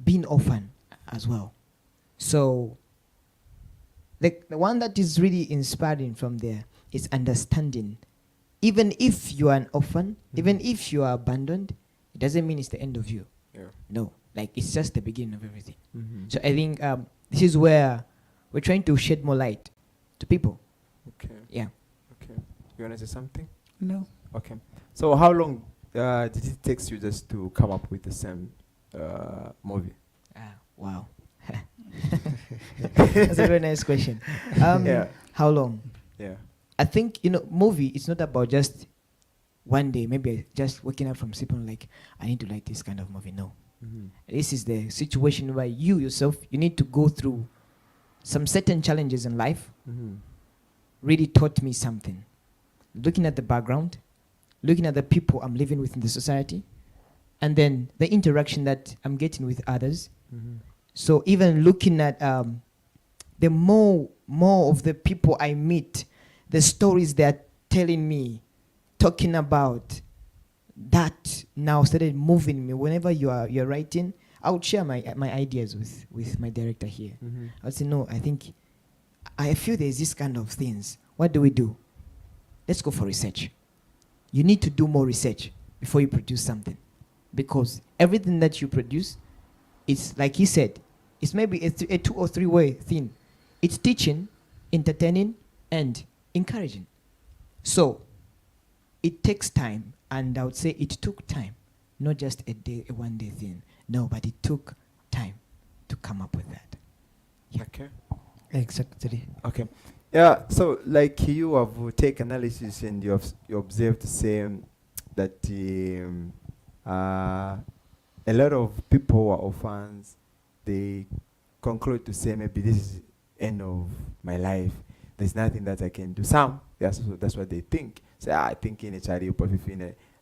being orphan as well. So the one that is really inspiring from there is understanding, even if you are an orphan, even if you are abandoned, it doesn't mean it's the end of you. No, like it's just the beginning of everything. So I think this is where we're trying to shed more light to people. Okay. Yeah. Okay. You want to say something? No. Okay. So how long did it take you just to come up with the same movie? Wow. That's a very nice question. How long? Yeah. I think, movie, it's not about just one day, maybe just waking up from sleeping like, I need to like this kind of movie. No. This is the situation where you yourself, you need to go through some certain challenges in life. Really taught me something. Looking at the background, looking at the people I'm living with in the society, and then the interaction that I'm getting with others. So even looking at the more of the people I meet, the stories they're telling me, talking about, that now started moving me. Whenever you're writing, I would share my ideas with my director here. I would say, no, I feel there's this kind of things. What do we do? Let's go for research. You need to do more research before you produce something. Because everything that you produce, it's like he said, it's maybe a 2 or 3 way thing. It's teaching, entertaining, and encouraging. So it takes time, and I would say it took time, not just a 1 day thing. No, but it took time to come up with that. Yeah. Okay. Exactly. Okay. Yeah. So like you have taken analysis and you observed the same that a lot of people who are orphans, they conclude to say maybe this is end of my life. There's nothing that I can do. Some, that's what they think. Say, I think in a child,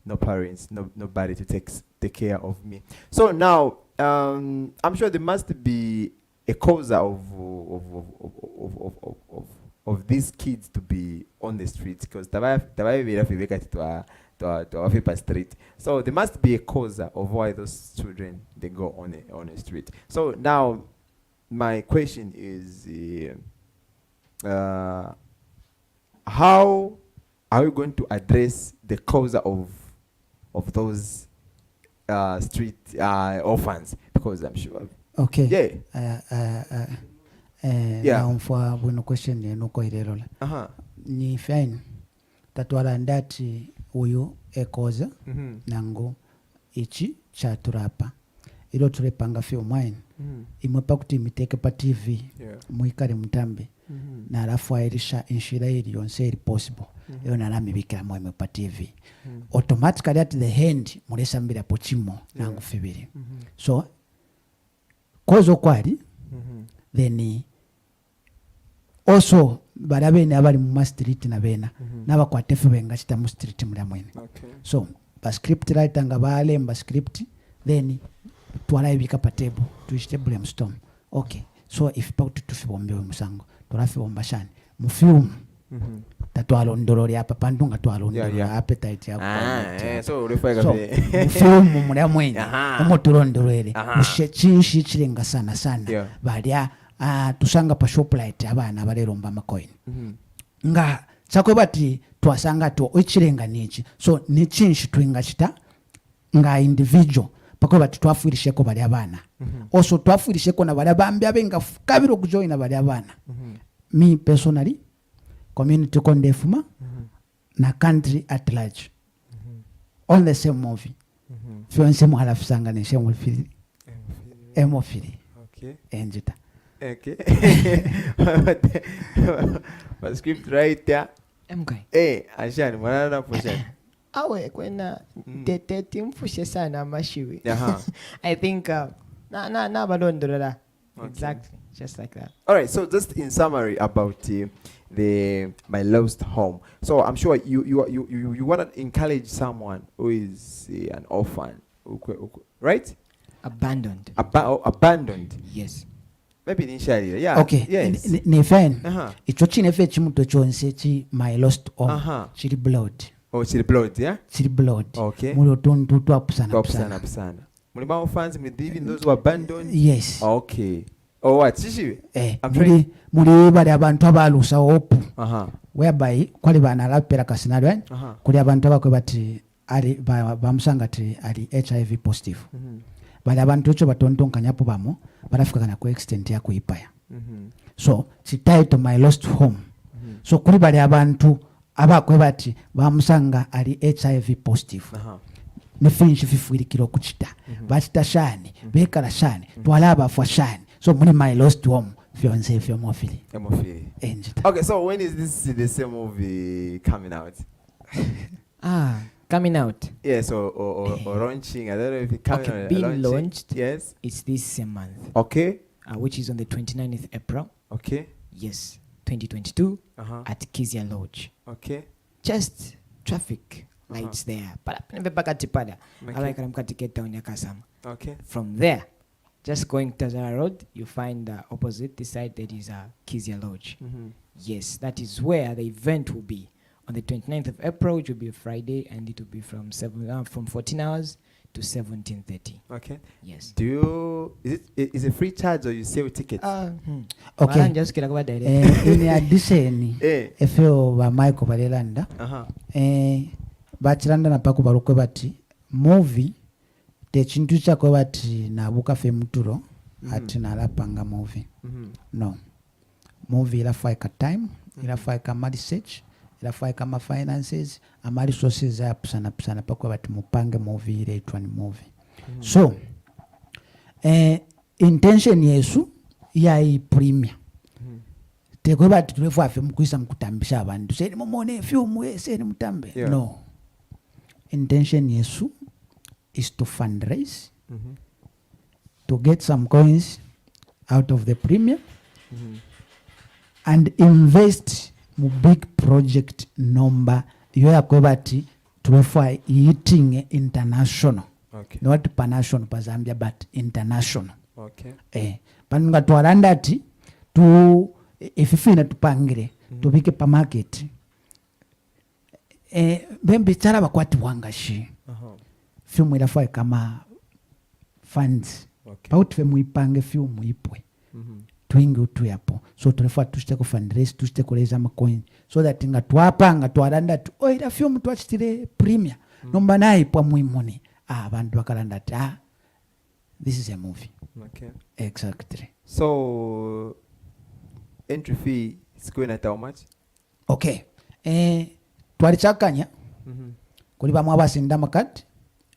no parents, nobody to take care of me. So now, I'm sure there must be a cause of these kids to be on the streets, because street. So there must be a cause of why those children they go on a street. So now, my question is, how are we going to address the cause of those street orphans? Because I'm sure. Okay. Yeah. Now for one question nuko irerola. Ni fine. Tatwala ndati uyu ekoza nango ichi chaturapa. Ilo tulepanga fio mwine. Imwepa kuti miteke pa TV. Mwikare mutambe. Na alafu airisha inshira ili yonse ili possible. Iyo nalami bikira mweme pa TV. Automatically at the end mulesa mbira pochimo nangu fibiri. So kozo kwali then also barabene abali mu street na bena naba kwa tefu benga chita mu street mula mwene. So ba script writer nga bale mba script then twala ibika pa table tuishite brainstorm. Okay, so if pa tutufi bombewe musango tulafi bombashani mu film tatwalo ndorori apa pandunga twalo ndorori appetite yako. So urifai kabe film mula mwene amo turondorere mushechi chirenga sana balia tusanga pa shoplight abana baleromba amacoin nga chakwe bati twasanga to ochirenga nichi so nichinshi twinga chita nga individual pako bati twafuirishe ko bali abana also twafuirishe ko na bali abambi abenga kabiro kujoina bali abana me personally community kondefuma na country at large on the same movie fiance mu halafisanga ne shemu fili emofili enjita. Okay. But script writer. Ashani mwana posha. Awe kwena tetete mfushe sana mashiwi. I think na balondora. Exactly, just like that. All right, so just in summary about my lost home. So I'm sure you want to encourage someone who is an orphan, right? Abandoned. Abandoned. Yes. Maybe initially, yeah. Okay. Yes. Ne fine. Icho chinefe chimuto chonse chi my lost home. Chiri blood. Oh, chiri blood, yeah. Chiri blood. Okay. Mulo tontu tu apusana. Mulima orphans even those who abandoned. Yes. Okay. Oh, what? Chishi. Muri bali abantu abalusa opu. Whereby kwali bana lapera kasinalo en. Kuli abantu abakwe bati ali bamusanga ti ali HIV positive. Bali abantu cho batontonkanya po bamo barafika kana ku extent ya kuipaya. So title my lost home. So kuri bali abantu abakwe bati bamusanga ali HIV positive. Ne finshi fifuirikiro kuchita. Bachita shani bekala shani twalaba fwa shani. So muni my lost home fiance fiomofili. Okay, so when is the same movie coming out? Coming out. Yes, or launching. I don't know if it's coming out. Being launched. Yes. It's this same month. Okay. Which is on the 29th April. Okay. Yes. 2022 at Kizia Lodge. Okay. Just traffic lights there. Okay. From there, just going to the road, you find the opposite the side that is Kizia Lodge. Yes, that is where the event will be. On the 29th of April, which will be a Friday, and it will be from 14 hours to 17:30. Okay. Yes. Is it free charge or you sell tickets? Okay. Just get about that. In addition, if you are Michael Balelanda, bachilanda na paku barukwe bati movie techintu chakwe bati na buka femuturo ati na lapanga movie. No. Movie ilafaika time, ilafaika research, ilafaika ma finances, ama resources ya pusana pakwe bati mupange movie ile itwa ni movie. So intention yesu ya hii premier. Tekwe bati tulefu afe mkuisa mkutambisha abantu. Seni momone film seni mutambe. No. Intention yesu is to fundraise, to get some coins out of the premier, and invest mu big project number yoyakwebati tuwefa eating international. Okay. Not panational pa Zambia but international. Okay. Panunga tuwalanda ati tu ififina tupangire tubike pa market. Bembe chara bakwati wangashi. Filmu ilafai kama funds. Okay. Pauti fe muipange filmu ipwe. twingi utuyapo so tunafa tushite ku fundraise tushite kuleza amacoin so that nga twapanga twaranda tu oira film twachitire premier nomba nayi pwa muimoni abantu bakalanda ta this is a movie. Okay. Exactly. So entry fee is going at how much? Okay. Twalichakanya kuli bamu abasinda makadi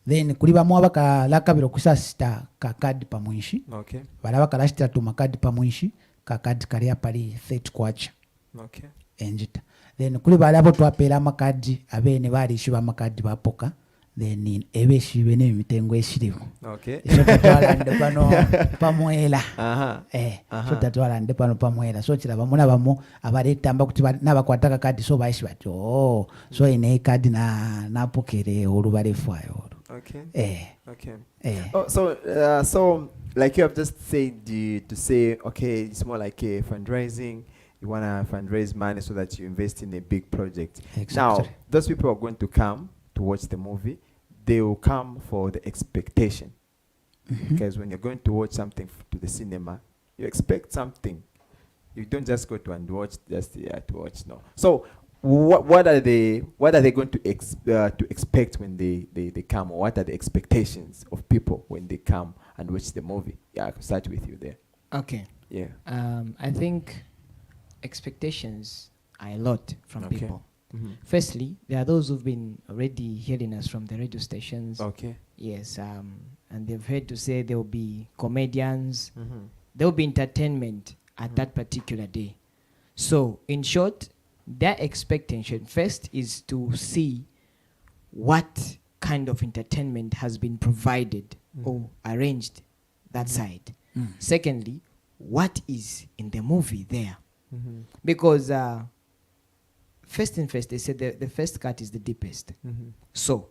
then kuli bamu abakalakabira kusasita kakadi pamwishi. Okay. Balaba kalashita tu makadi pamwishi kakadi kali apali 30 kwacha. Okay. Enjita then kuli balabo twapera amakadi abene balishiba amakadi bapoka then ebeshi bene mitengo eshirivo. Okay. So tatwalande pano pamwela. Aha. So tatwalande pano pamwela so chira bamuna bamo abaletamba kuti nabakwataka kadi so bayishi bati so ine kadi na pokere olubalefu ayo. Okay. Okay. So like you have just said to say okay, it's more like a fundraising. You want to fundraise money so that you invest in a big project. Exactly. Now, those people are going to come to watch the movie. They will come for the expectation. Because when you're going to watch something to the cinema, you expect something. You don't just go to and watch just to watch. No. So what are they going to expect when they come? Or what are the expectations of people when they come and watch the movie? Yeah, I can start with you there. Okay. Yeah. I think expectations are a lot from people. Firstly, there are those who've been already hearing us from the radio stations. Okay. Yes, and they've heard to say there will be comedians, there will be entertainment at that particular day. So, in short, their expectation first is to see what kind of entertainment has been provided or arranged that side. Secondly, what is in the movie there? Because first and first, they said the first cut is the deepest. So,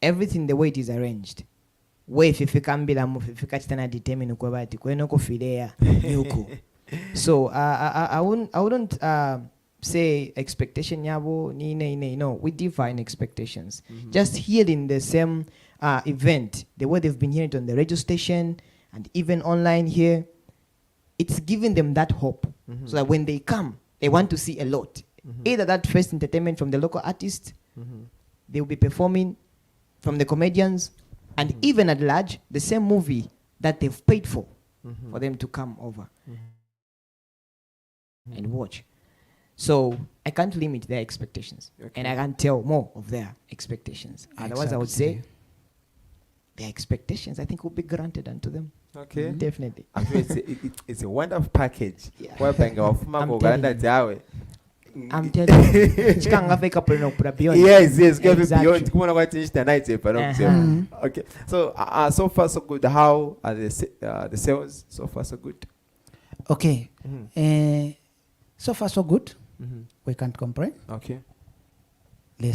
everything the way it is arranged, so I wouldn't say expectation yabo no, we define expectations. Just hearing the same event, the way they've been hearing it on the radio station and even online here, it's giving them that hope. So that when they come, they want to see a lot. Either that first entertainment from the local artists, they will be performing from the comedians, and even at large, the same movie that they've paid for them to come over and watch. So I can't limit their expectations, and I can't tell more of their expectations. Otherwise, I would say their expectations, I think, will be granted unto them. Okay. Definitely. I mean, it's a wonderful package. Yeah. I'm telling I'm telling you. Yes, go Exactly. beyond. Come on, what is the night? Okay. So so far so good. How are the sales? So far so good. Okay. So far so good. We can't complain. Okay. I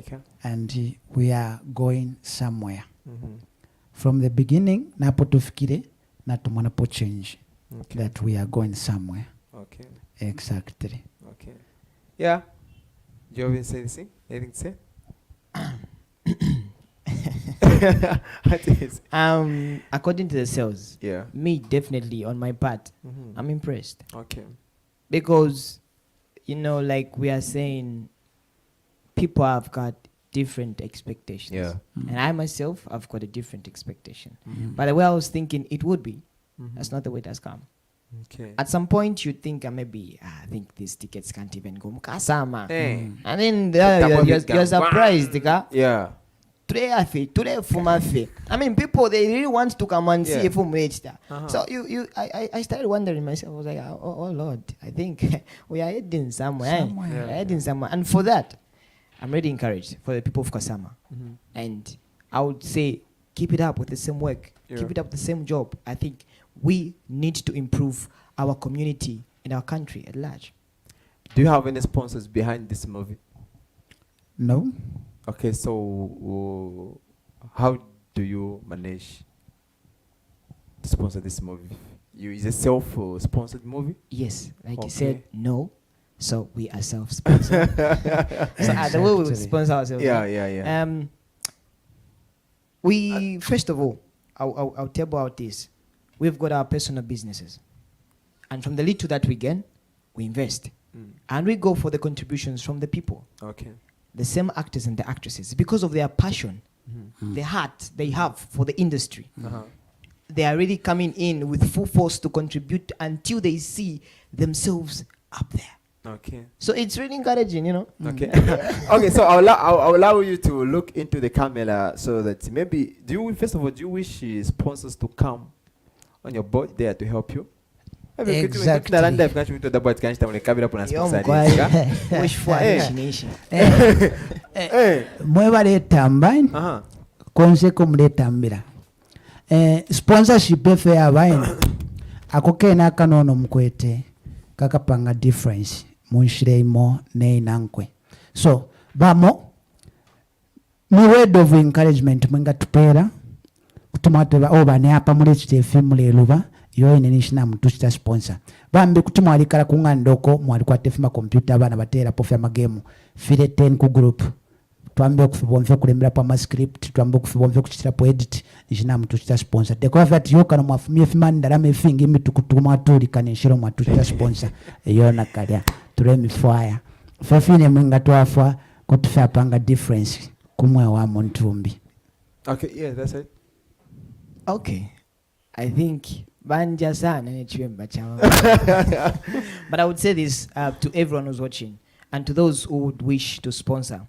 can. And we are going somewhere. From the beginning, napo tufikire na tumona po change. That we are going somewhere. Okay. Exactly. Okay. Yeah. Do you have anything? Anything to say? According to the sales, yeah, me definitely on my part, I'm impressed. Okay. Because, like we are saying, people have got different expectations. Yeah. And I myself, I've got a different expectation. But the way I was thinking it would be, that's not the way it has come. Okay. At some point, you think maybe, I think these tickets can't even go. KASAMA. Hey. And then you're surprised. Yeah. I mean, people, they really want to come and see Yeah. a film register. So I started wondering myself. I was like, oh Lord, I think we are heading somewhere. Somewhere. We are heading somewhere. And for that, I'm really encouraged for the people of KASAMA. And I would say, keep it up with the same work. Yeah. Keep it up with the same job. I think we need to improve our community and our country at large. Do you have any sponsors behind this movie? No. Okay, so how do you manage to sponsor this movie? Is it self-sponsored movie? Yes, like Okay. you said, no. So we are self-sponsored. So the way we sponsor ourselves. Yeah. We first of all, I'll tell about this. We've got our personal businesses. And from the little that we gain, we invest. And we go for the contributions from the people. Okay. The same actors and the actresses, because of their passion, the heart they have for the industry, they are really coming in with full force to contribute until they see themselves up there. Okay. So it's really encouraging, you know. Okay. Okay, so I'll allow you to look into the camera so that maybe, first of all, do you wish sponsors to come on your boat there to help you? Exactly. Mwebaleetamba konseko muleetambira sponsorship efe yabaine ako kena akanono mukwete kakapanga difference munshireimo neinankwe so bamo ni word of encouragement mwenga tupera kutuma tuba oba ne apa mulechite muleluba yoine nishina mtu chita sponsor bambe kuti mwalikala kungandoko mwalikuwa tefima computer abana batera pofya magemu file 10 ku group twambe okufibomvye kulembera pa script twambe okufibomvye kuchitira po edit nishina mtu chita sponsor dekwa vat yoka no mwafumye fimani ndalama efingi mitukutu mwatuli kanishiro mwatu chita sponsor yona kalya tulemi fire fafine mwenga twafa kutufya panga difference kumwe wa montumbi. Okay, yeah, that's it. Okay, I think banja sana nechwemba chama. But I would say this to everyone who's watching and to those who would wish to sponsor.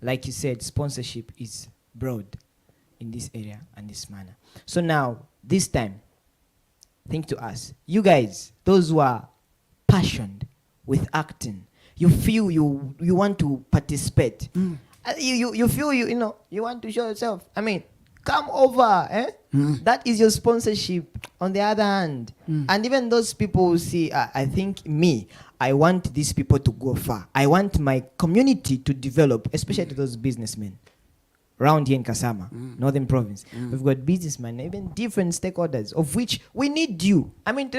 Like you said, sponsorship is broad in this area and this manner. So now, this time, think to us, you guys, those who are passionate with acting, you feel you want to participate. You feel you know you want to show yourself. I mean, come over, That is your sponsorship on the other hand. And even those people who see, I think I want these people to go far. I want my community to develop, especially to those businessmen around here in KASAMA, Northern Province. We've got businessmen, even different stakeholders, of which we need you. I mean,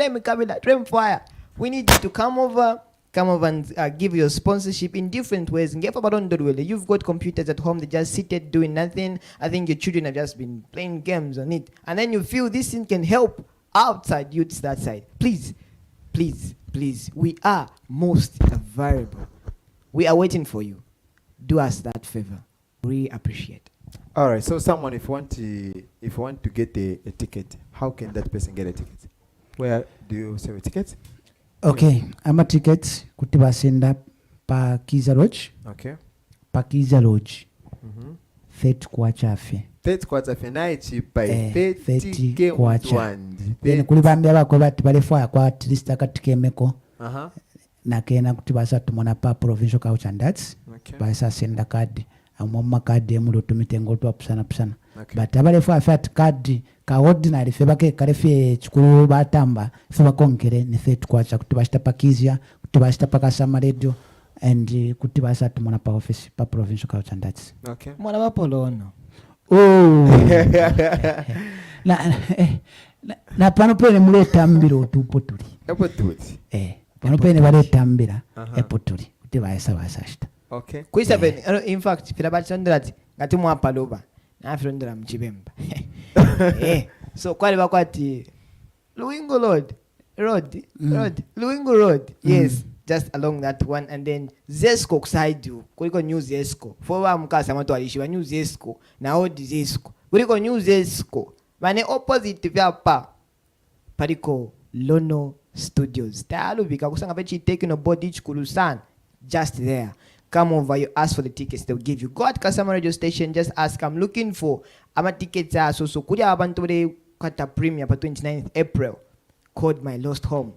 we need you to come over and give your sponsorship in different ways. You've got computers at home, they just seated doing nothing. I think your children have just been playing games on it. And then you feel this thing can help outside youths that side. Please, please, please. We are most valuable. We are waiting for you. Do us that favor. We appreciate. All right. So someone, if you want to get a ticket, how can that person get a ticket? Where do you sell a ticket? Okay, ama tickets kuti basenda pa Kiza Lodge. Okay. Pa Kiza Lodge. 30 kwacha afe. 30 kwacha afe na ichipa 30 kwacha. Then kuli bambya bako bati balefa kwa at least akatike meko. Na kena kuti basa tumona pa provincial couch and that's. Okay. Basa senda card. Amoma card emulo tumitengo to apsana. Okay. But abalefa afat card ka ordinary febake karefe chikuru batamba feba konkere ni 30 kwacha kuti bashita pakizia kuti bashita pakasama radio and kuti basa tumona pa office pa provincial couch and that's. Okay. Mwana wapolono. Oh. na pano pene muletambira otupotuli. Epotuli. Pano pene baletambira epotuli kuti basa basashita. Okay. Kuisa bene in fact filabachondrat ngati mwapaloba. Afrondera mchibemba. So kwali bakwati Luingo Road. Luingo Road. Yes, just along that one and then Zesco kuside you. Kuliko New Zesco. For mukasa matu alishiwa New Zesco na old Zesco. Kuliko New Zesco. Mane opposite vyapa. Pariko Lono Studios. Taalu bika kusanga pechi taking a body chikulusan just there. Come over, you ask for the tickets, they'll give you. Go at KASAMA radio station, just ask, I'm looking for ama tickets. So kuja abantu kata premiere pa 29th April called My Lost Home.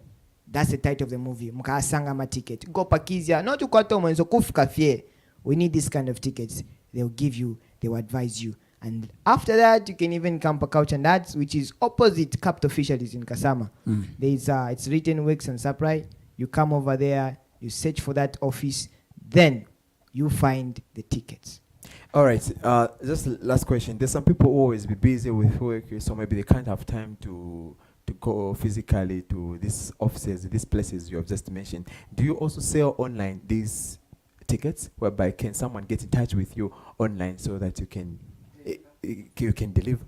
That's the title of the movie. Mukasanga ama ticket. Go pakizia, not to kwata mwenzo kufika fie. We need this kind of tickets. They'll give you, they'll advise you. And after that, you can even come pa Couch and Dads, which is opposite Capital Fisheries in KASAMA. There's it's written Works and Supply. You come over there, you search for that office. Then you find the tickets. All right. Just last question. There's some people who always be busy with work, so maybe they can't have time to go physically to these offices, these places you have just mentioned. Do you also sell online these tickets, whereby can someone get in touch with you online so that you can deliver?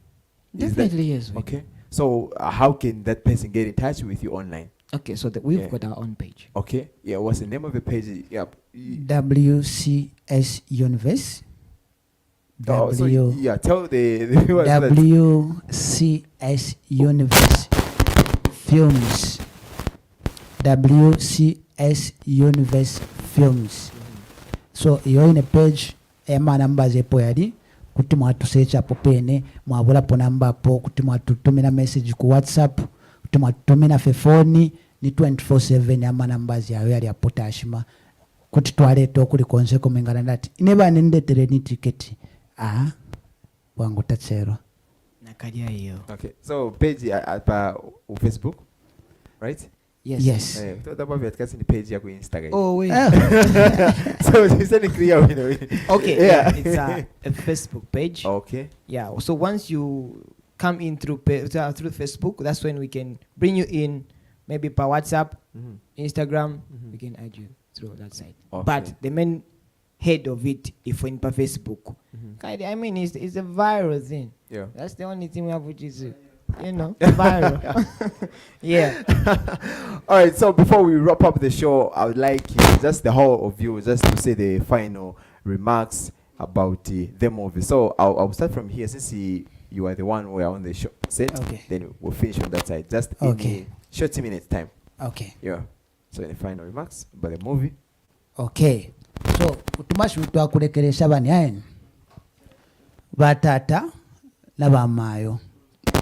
Definitely yes. Okay. So how can that person get in touch with you online? Okay, so we've got our own page. Okay. Yeah. What's the name of the page? Yeah. WCS Universe. Oh, so yeah. Tell the viewers that. WCS Universe Films. WCS Universe Films. So you're in a page ema namba zepo yali kuti mwatusecha popene mwabulapo namba po kuti mwatutumina message ku WhatsApp kuti mwatutumina fe phone ni 24/7 ama namba yayo yali apotashima kuti twaleto kuli konse komengana ndati ineba nendetele ni ticket wangu tatsero nakalia hiyo. Okay. So page at Facebook, right? Yes. Talk about the page ya ku Instagram. Oh wait. So it's a clear way. Okay. Yeah, it's a Facebook page. Okay. Yeah. So once you come in through Facebook, that's when we can bring you in. Maybe per WhatsApp, Instagram, we can add you through that site. Okay. But the main head of it, if we're in per Facebook, I mean, it's a viral thing. Yeah. That's the only thing we have, which is, viral. Yeah. All right. So before we wrap up the show, I would like just the whole of you just to say the final remarks about the movie. So I'll start from here since you are the one who are on the show set. Okay. Then we'll finish on that side. Just in a short minutes time. Okay. Yeah. So any final remarks about the movie? Okay. So utumashi twakulekeresha bani ayen batata nabamayo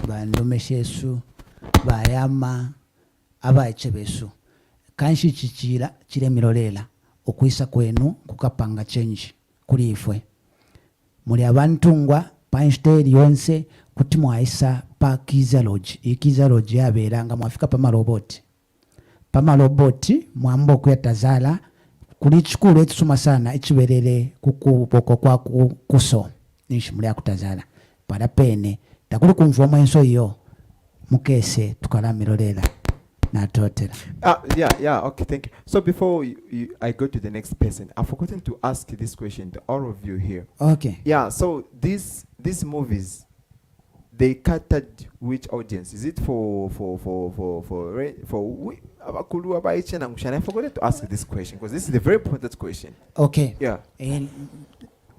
bandomeshesu bayama abayechebesu kanshi chichira chile milolela okwisa kwenu kukapanga change kuli ifwe muli abantungwa pansteri yonse kuti mwaisa pa Kiza Lodge. Ikiza Lodge yaberanga mwafika pamaloboti mwambo kuyatazala kuli chikulu etusuma sana ichiberere kukuboko kwa kuso nishi muli akutazala para pene takuli kumvoma enso iyo mukese tukalamirorera natotera. Yeah, okay, thank you. So before I go to the next person, I've forgotten to ask this question to all of you here. Okay. Yeah, so these movies, they catered which audience? Is it for abakulu abayiche na ngushana? I forgot to ask this question because this is a very important question. Okay. Yeah. And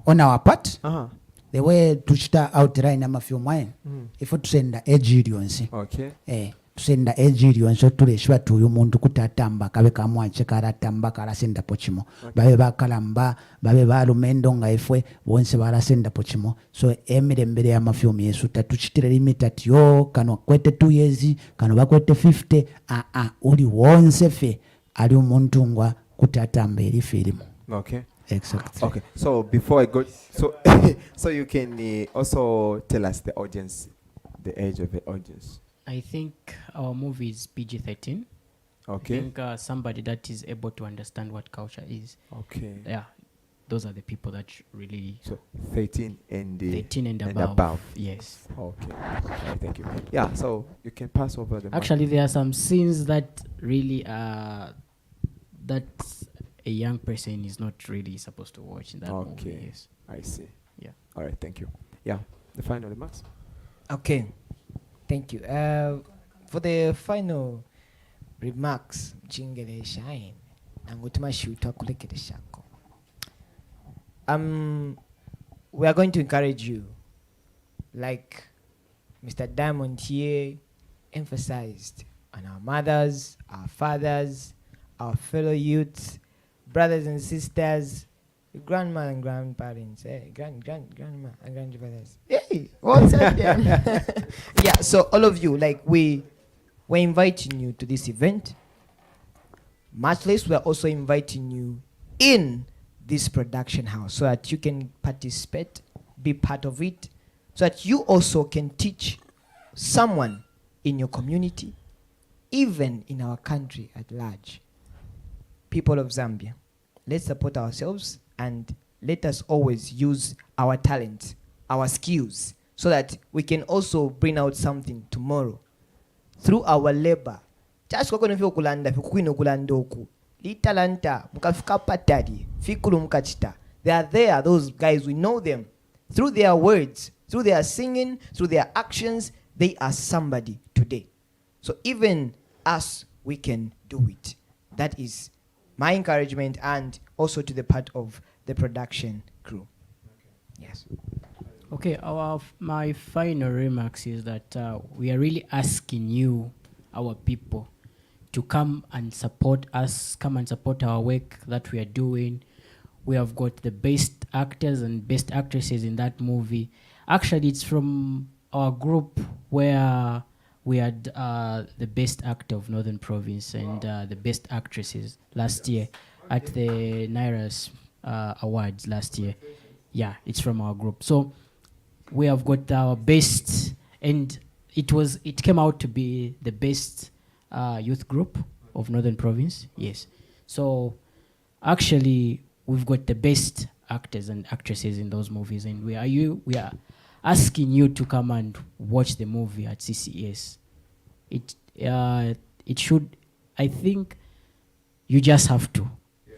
on our part, the way to start outline ama few mine, if to send the agilionsi. Okay. Tusenda agilionsi tuleshwa tuyu muntu kutatamba kabe kamwache karatamba karasenda pochimo. Babe bakalamba, babe balumendo nga ifwe bonse barasenda pochimo. So emirembere ya mafilm yesu tatuchitire limit ati yo kano kwete 2 years kano bakwete 50 uli wonse fe ali umuntu ngwa kutatamba eri film. Okay. Exactly. Okay. So before I go, so you can also tell us the audience, the age of the audience. I think our movie is PG-13. Okay. I think somebody that is able to understand what culture is. Okay. Yeah, those are the people that really. So 13 and 13 and above. Yes. Okay. Okay. Thank you. Yeah. So you can pass over the. Actually, there are some scenes that really that a young person is not really supposed to watch in that movie. Yes. I see. Yeah. All right. Thank you. Yeah. The final remarks. Okay. Thank you. For the final remarks, jingele shine. Nangutuma shuta kulekere shako. We are going to encourage you, like Mr. Diamond here emphasized, on our mothers, our fathers, our fellow youths, brothers and sisters, grandma and grandparents, grandma and grandfathers. Hey, what's up there? Yeah, so all of you, like we're inviting you to this event. Much less, we're also inviting you in this production house so that you can participate, be part of it, so that you also can teach someone in your community, even in our country at large. People of Zambia, let's support ourselves and let us always use our talent, our skills, so that we can also bring out something tomorrow through our labor. Just koko nifyo kulanda, fikukwino kulanda oku. Litalanta, mukafika patadi, fikulu mukachita. They are there, those guys, we know them. Through their words, through their singing, through their actions, they are somebody today. So even us, we can do it. That is my encouragement, and also to the part of the production crew. Yes. Okay, my final remarks is that we are really asking you, our people, to come and support us, come and support our work that we are doing. We have got the best actors and best actresses in that movie. Actually, it's from our group where we had the best actor of Northern Province and the best actresses last year at the Nairas Awards last year. Yeah, it's from our group. So we have got our best, and it came out to be the best youth group of Northern Province. Yes. So actually, we've got the best actors and actresses in those movies, and we are asking you to come and watch the movie at CCS. It should, I think, you just have to. Yeah.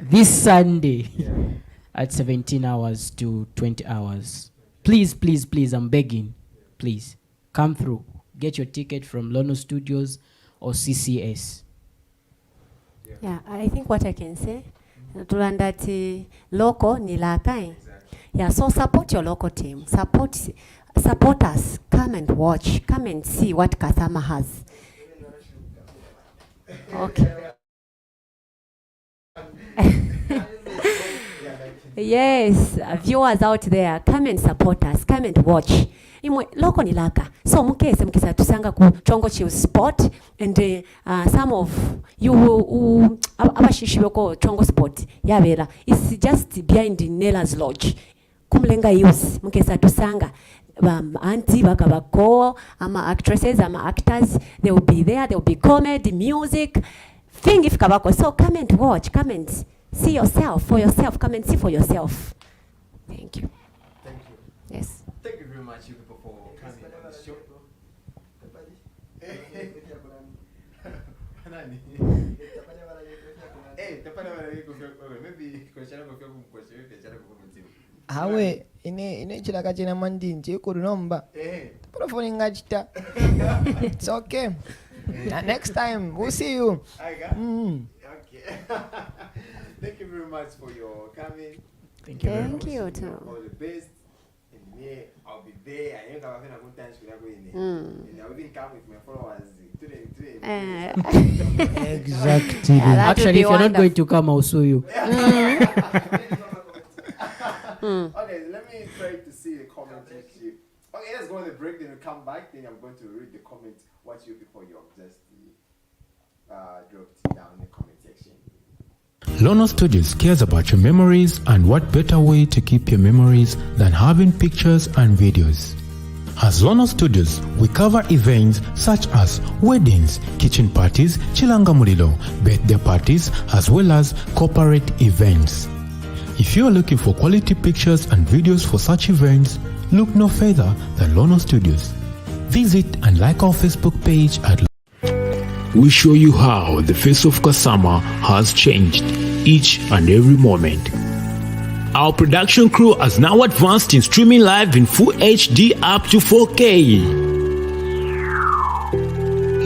This Sunday at 17 hours to 20 hours. Please, please, please, I'm begging. Please, come through. Get your ticket from Lono Studios or CCS. Yeah, I think what I can say, Tulandati local ni lakai. Yeah, so support your local team. Support us. Come and watch. Come and see what KASAMA has. Okay. Yes, viewers out there, come and support us. Come and watch. Imwe loko ni laka. So mukesa tusanga ku chongo chi sport, and some of you who abashishibeko chongo sport yabera. It's just behind Nela's Lodge. Kumlenga youth mukesa tusanga. Auntie bakabako, ama actresses, ama actors, they will be there. There will be comedy, music, thing if kabako. So come and watch. Come and see yourself for yourself. Come and see for yourself. Thank you. Thank you. Yes. Thank you very much, you people, for coming on the show. Hawe ine chilaka china mandinji kurunomba. Profoni ngachita. It's okay. Next time we'll see you. Okay. Thank you very much for your coming. Thank you. Thank you too. All the best. And yeah, I'll be there. I ain't gonna have a good time and I'll even come with my followers today. Exactly. Yeah, actually, if you're not going to come, I'll sue you. Okay, let me try to see the comments. Okay, let's go on the break, then we'll come back. Then I'm going to read the comments. What you people you have just dropped down in the comment section. Lono Studios cares about your memories, and what better way to keep your memories than having pictures and videos. As Lono Studios, we cover events such as weddings, kitchen parties, chilanga mulilo, birthday parties, as well as corporate events. If you are looking for quality pictures and videos for such events, look no further than Lono Studios. Visit and like our Facebook page at We show you how the face of KASAMA has changed each and every moment. Our production crew has now advanced in streaming live in full HD up to 4K.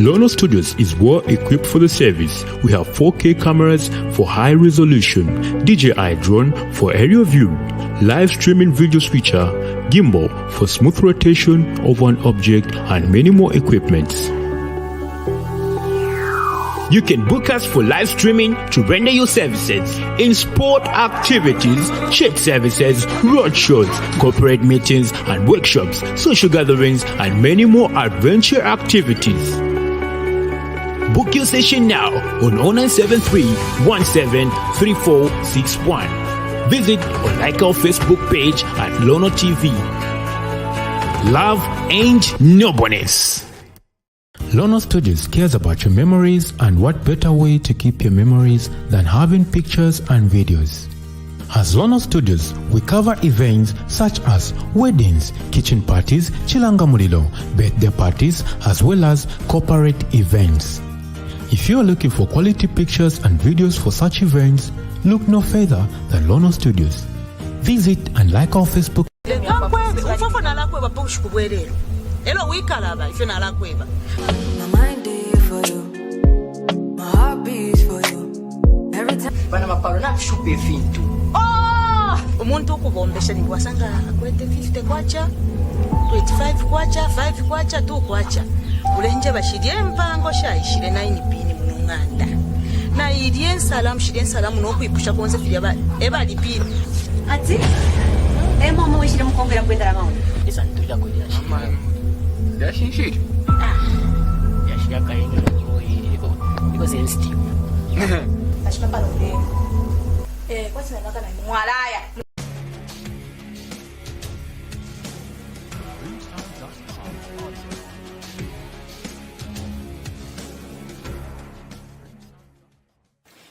Lono Studios is well equipped for the service. We have 4K cameras for high resolution, DJI drone for aerial view, live streaming video switcher, gimbal for smooth rotation of an object, and many more equipments. You can book us for live streaming to render your services in sport activities, church services, road shows, corporate meetings and workshops, social gatherings, and many more adventure activities. Book your session now on 0973 173461. Visit or like our Facebook page at Lono TV. Love ain't no bonus. Lono Studios cares about your memories, and what better way to keep your memories than having pictures and videos. As Lono Studios, we cover events such as weddings, kitchen parties, chilanga mulilo, birthday parties, as well as corporate events. If you are looking for quality pictures and videos for such events, look no further than Lono Studios. Visit and like our Facebook. My mind efintu omuntu okubombesha ningwasanga akwete 50 kwacha 25 kwacha 5 kwacha 2 kwacha ulenje bashirye empango shayishire 9 pini mununganda na irye nsalamu nokwipusha konze filya ebali pini ati mama wishire mukongera kwendera mawo isa ntulira kwendera shima yashinshiri yashira kayenga iko sensitive ashima palo leo kwasi nataka na mwalaya.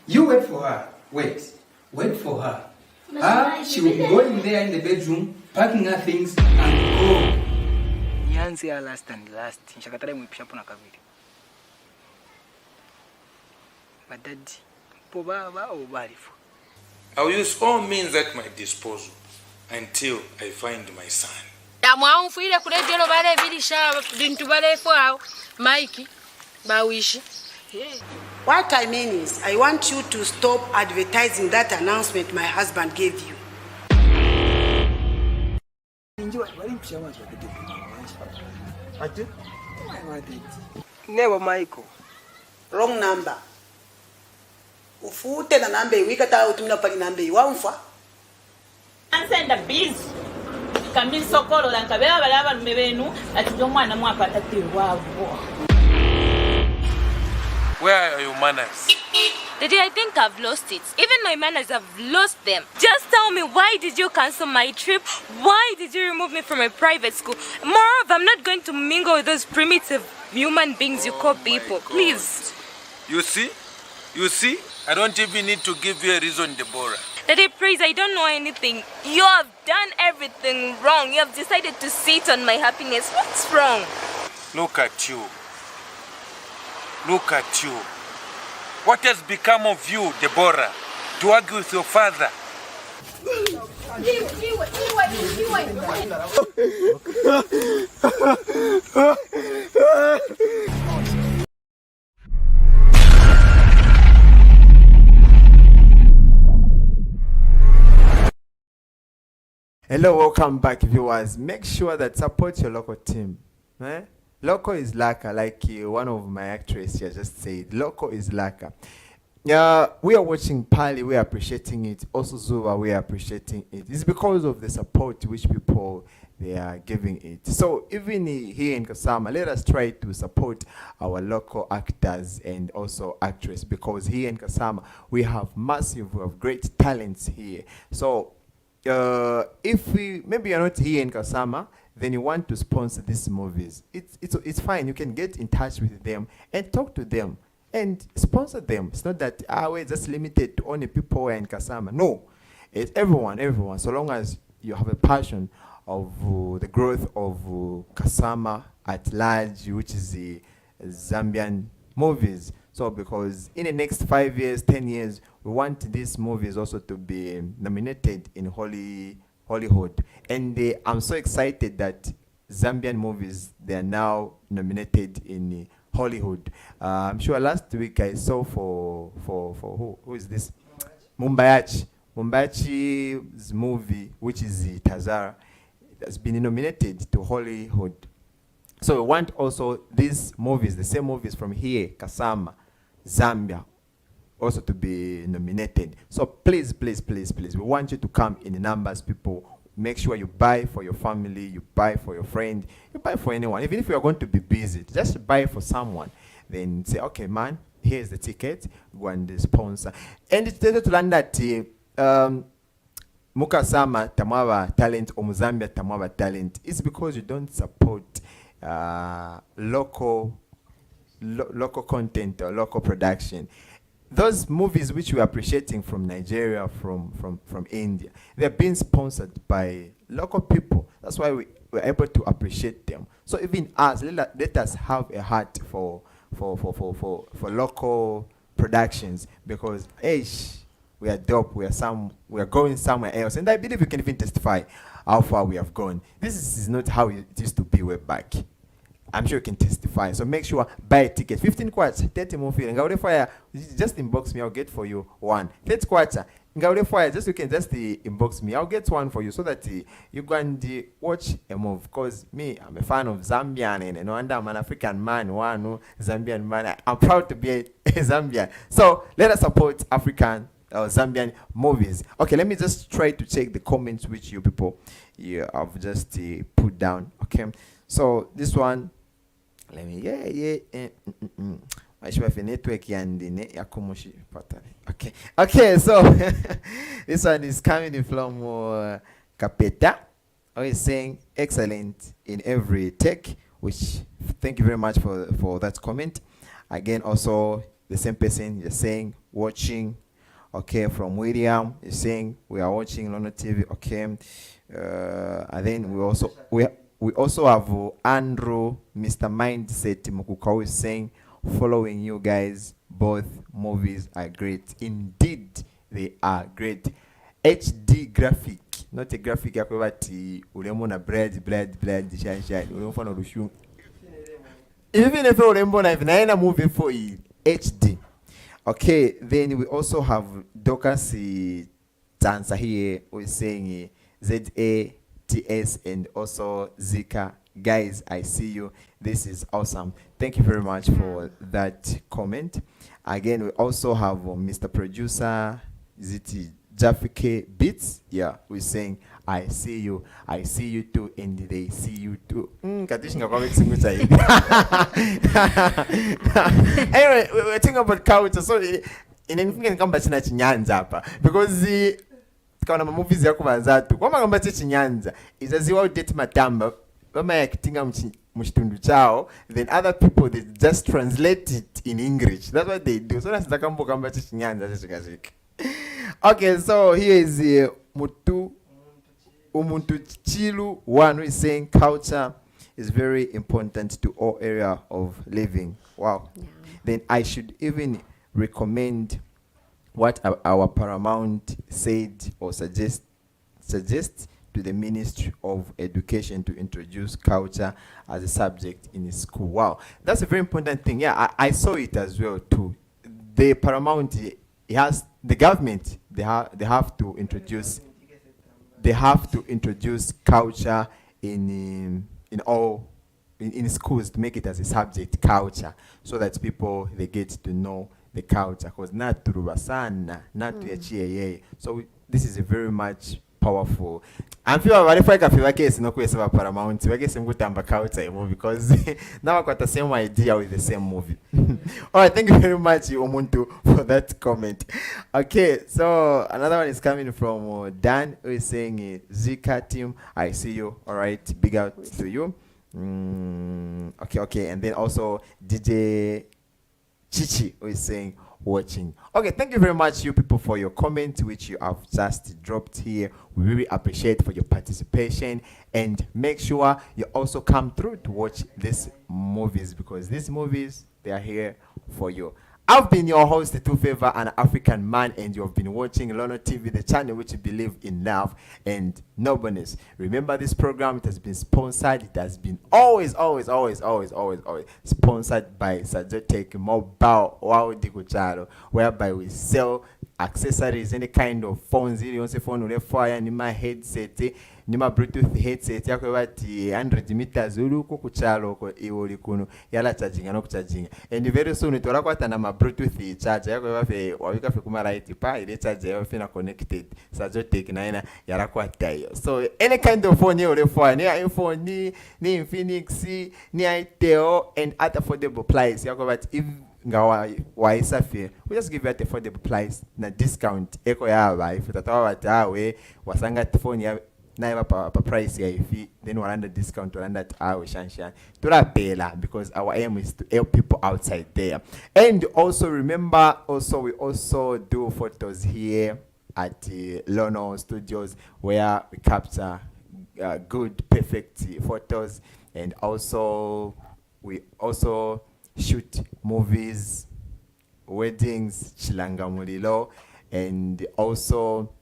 You wait for her. Wait for her. She will be going there in the bedroom, packing her things and go. nianze ya last nshakatala mwipisha pona kavili badadi po baba o balifu. I will use all means at my disposal until I find my son. Amwamfuire kulegero bale bilisha bintu balefu ao Mike bawishi. What I mean is, I want you to stop advertising that announcement my husband gave you. Never Michael. Wrong number. Ufute na number wika ta utumina pali number wamfa. Ansenda busy. Kambi sokolo la nkabera bali abalume benu ati ndo mwana mwapata tiwavu. Where are your manners? Daddy, I think I've lost it. Even my manners, I've lost them. Just tell me, why did you cancel my trip? Why did you remove me from a private school? Moreover, I'm not going to mingle with those primitive human beings you call people. Please. You see? I don't even need to give you a reason, Deborah. Daddy, please, I don't know anything. You have done everything wrong. You have decided to sit on my happiness. What's wrong? Look at you. What has become of you, Deborah? To argue with your father? Hello, welcome back, viewers. Make sure that support your local team. Local is laka, like one of my actresses here just said. Local is laka. We are watching Pali, we are appreciating it. Also Zuva, we are appreciating it. It's because of the support which people they are giving it. So even here in KASAMA, let us try to support our local actors and also actresses, because here in KASAMA we have great talents here. So if maybe you're not here in KASAMA, then you want to sponsor these movies, it's fine. You can get in touch with them and talk to them and sponsor them. It's not that we're just limited to only people who are in KASAMA. No, it's everyone. So long as you have a passion of the growth of KASAMA at large, which is the Zambian movies. So because in the next 5 years, 10 years, we want these movies also to be nominated in Hollywood. And I'm so excited that Zambian movies, they are now nominated in Hollywood. I'm sure last week I saw for who is this? Mumbayachi's movie, which is Tazara, has been nominated to Hollywood. So we want also these movies, the same movies from here, KASAMA, Zambia, also to be nominated. So please, we want you to come in numbers, people. Make sure you buy for your family, you buy for your friend, you buy for anyone. Even if you are going to be busy, just buy for someone. Then say, okay, man, here's the ticket, go and sponsor. And it's to learn that Mukasama Tamava talent or Muzambia Tamava talent is because you don't support local content or local production. Those movies which we are appreciating from Nigeria, from India, they're being sponsored by local people. That's why we're able to appreciate them. So even us, let us have a heart for local productions, because we are dope. We are going somewhere else, and I believe we can even testify how far we have gone. This is not how it used to be way back. I'm sure you can testify. So make sure, buy a ticket. 15 quarts, 30 more feeling. Just inbox me, I'll get for you one. 30 quarts, ngaule fire, just you can just inbox me. I'll get one for you so that you go and watch a movie. Because me, I'm a fan of Zambian and no wonder I'm an African man, one Zambian man. I'm proud to be a Zambian. So let us support African Zambian movies. Okay, let me just try to check the comments which you people have just put down. Okay, so this one, let me network okay, so this one is coming from Kapeta. Always saying excellent in every take, which thank you very much for that comment. Again, also the same person is saying watching. Okay, from William is saying we are watching Lono TV. Okay, and then we also have Andrew, Mr. Mindset Mukukau is saying following you guys. Both movies are great. Indeed, they are great. HD graphic, not a graphic yakwati ulembo na bread shine ulembo na rushu. Even if ulembo na ina movie for HD. Okay, then we also have Dokas Tansa here who is saying ZATS and also Zika. Guys, I see you. This is awesome. Thank you very much for that comment. Again, we also have Mr. Producer Ziti Jafike Beats. Yeah, we're saying I see you too, and they see you too. Anyway, we're talking about culture. So in anything come back to Chinyanza because kana movies yako banzatu kwa kamba Chinyanza izaziwa udate matamba bama yakitinga mchitundu chao, then other people they just translate it in English. That's what they do. So that's the kambo kamba Chinyanza chikashika. Okay, so here is Umuntu Chilu one who is saying culture is very important to all area of living. Wow. Yeah. Then I should even recommend what our paramount said or suggest to the Ministry of Education to introduce culture as a subject in school. Wow, that's a very important thing. Yeah, I saw it as well too. The paramount, it has the government. They have to introduce culture in schools to make it as a subject, culture, so that people they get to know the culture. Because not to Rubasana, not to Achie. So this is a very much powerful. I'm sure I feel like it's no question about paramount. I guess I'm going to culture movie because now I got the same idea with the same movie. All right, thank you very much, Omuntu, for that comment. Okay, so another one is coming from Dan, who is saying, Zika team, I see you. All right, big out to you. Okay, and then also DJ Chichi, who is saying, watching. Okay, thank you very much, you people, for your comment which you have just dropped here. We really appreciate for your participation, and make sure you also come through to watch these movies, because these movies, they are here for you. I've been your host, the Two Favor, an African man, and you have been watching Lono TV, the channel which you believe in love and nobleness. Remember, this program, it has been sponsored. It has been always sponsored by Sajotech Mobile Wow Dikucharo, whereby we sell accessories, any kind of phones. You want phone ule fire ni ma headset, ni ma Bluetooth headset yako bati 100 meters ulu ko kuchalo ko iwoli kuno yala charging no kucharging. And very soon itola kwata na ma Bluetooth charger yako bafe wabika fe kuma right pa ile charger yako fina connected Sajotech na ina yala kwata hiyo. So any kind of phone ule fire ni iPhone ni Infinix ni Itel and at affordable price yako bati if ngawa waisafi we just give you at affordable price na discount eko yaba if tatawa watawe wasanga phone ya na pa price ya ifi then walanda discount walanda awe shanshan turapela, because our aim is to help people outside there. And also remember, we also do photos here at Lono Studios, where we capture good perfect photos, and also we also shoot movies, weddings, Chilanga Mulilo, and also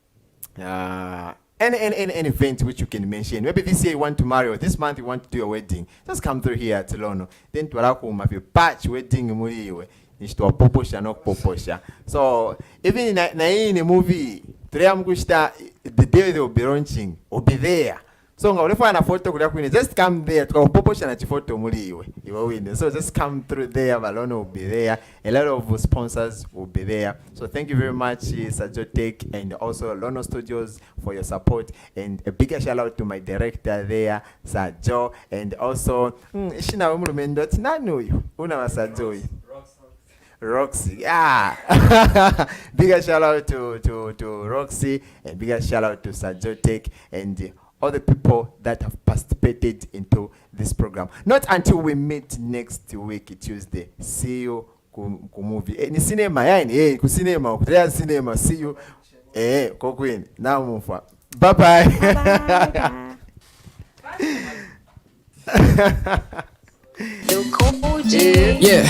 any event which you can mention. Maybe this year you want to marry, or this month you want to do a wedding. Just come through here at Lono. Then to if you patch wedding muliwe, nishto poposha no poposha. So even in a movie, the day they will be launching, will be there. So ngawulefana photo kulia kwini, just come there tukapoposha na chifoto muri iwe win. So just come through there, Balono will be there, a lot of sponsors will be there. So thank you very much Sajotech and also Lono Studios for your support, and a bigger shout out to my director there, Sir Joe, and also ishina wemulumendo tinani uyu una wasajoy Roxy, yeah. Bigger shout out to Roxy, and bigger shout out to Sajotech and all the people that have participated into this program. Not until we meet next week, Tuesday. See you ku movie. Ni cinema yani, ku cinema, ku cinema. See you. Ko queen. Now move. Bye bye. Yeah.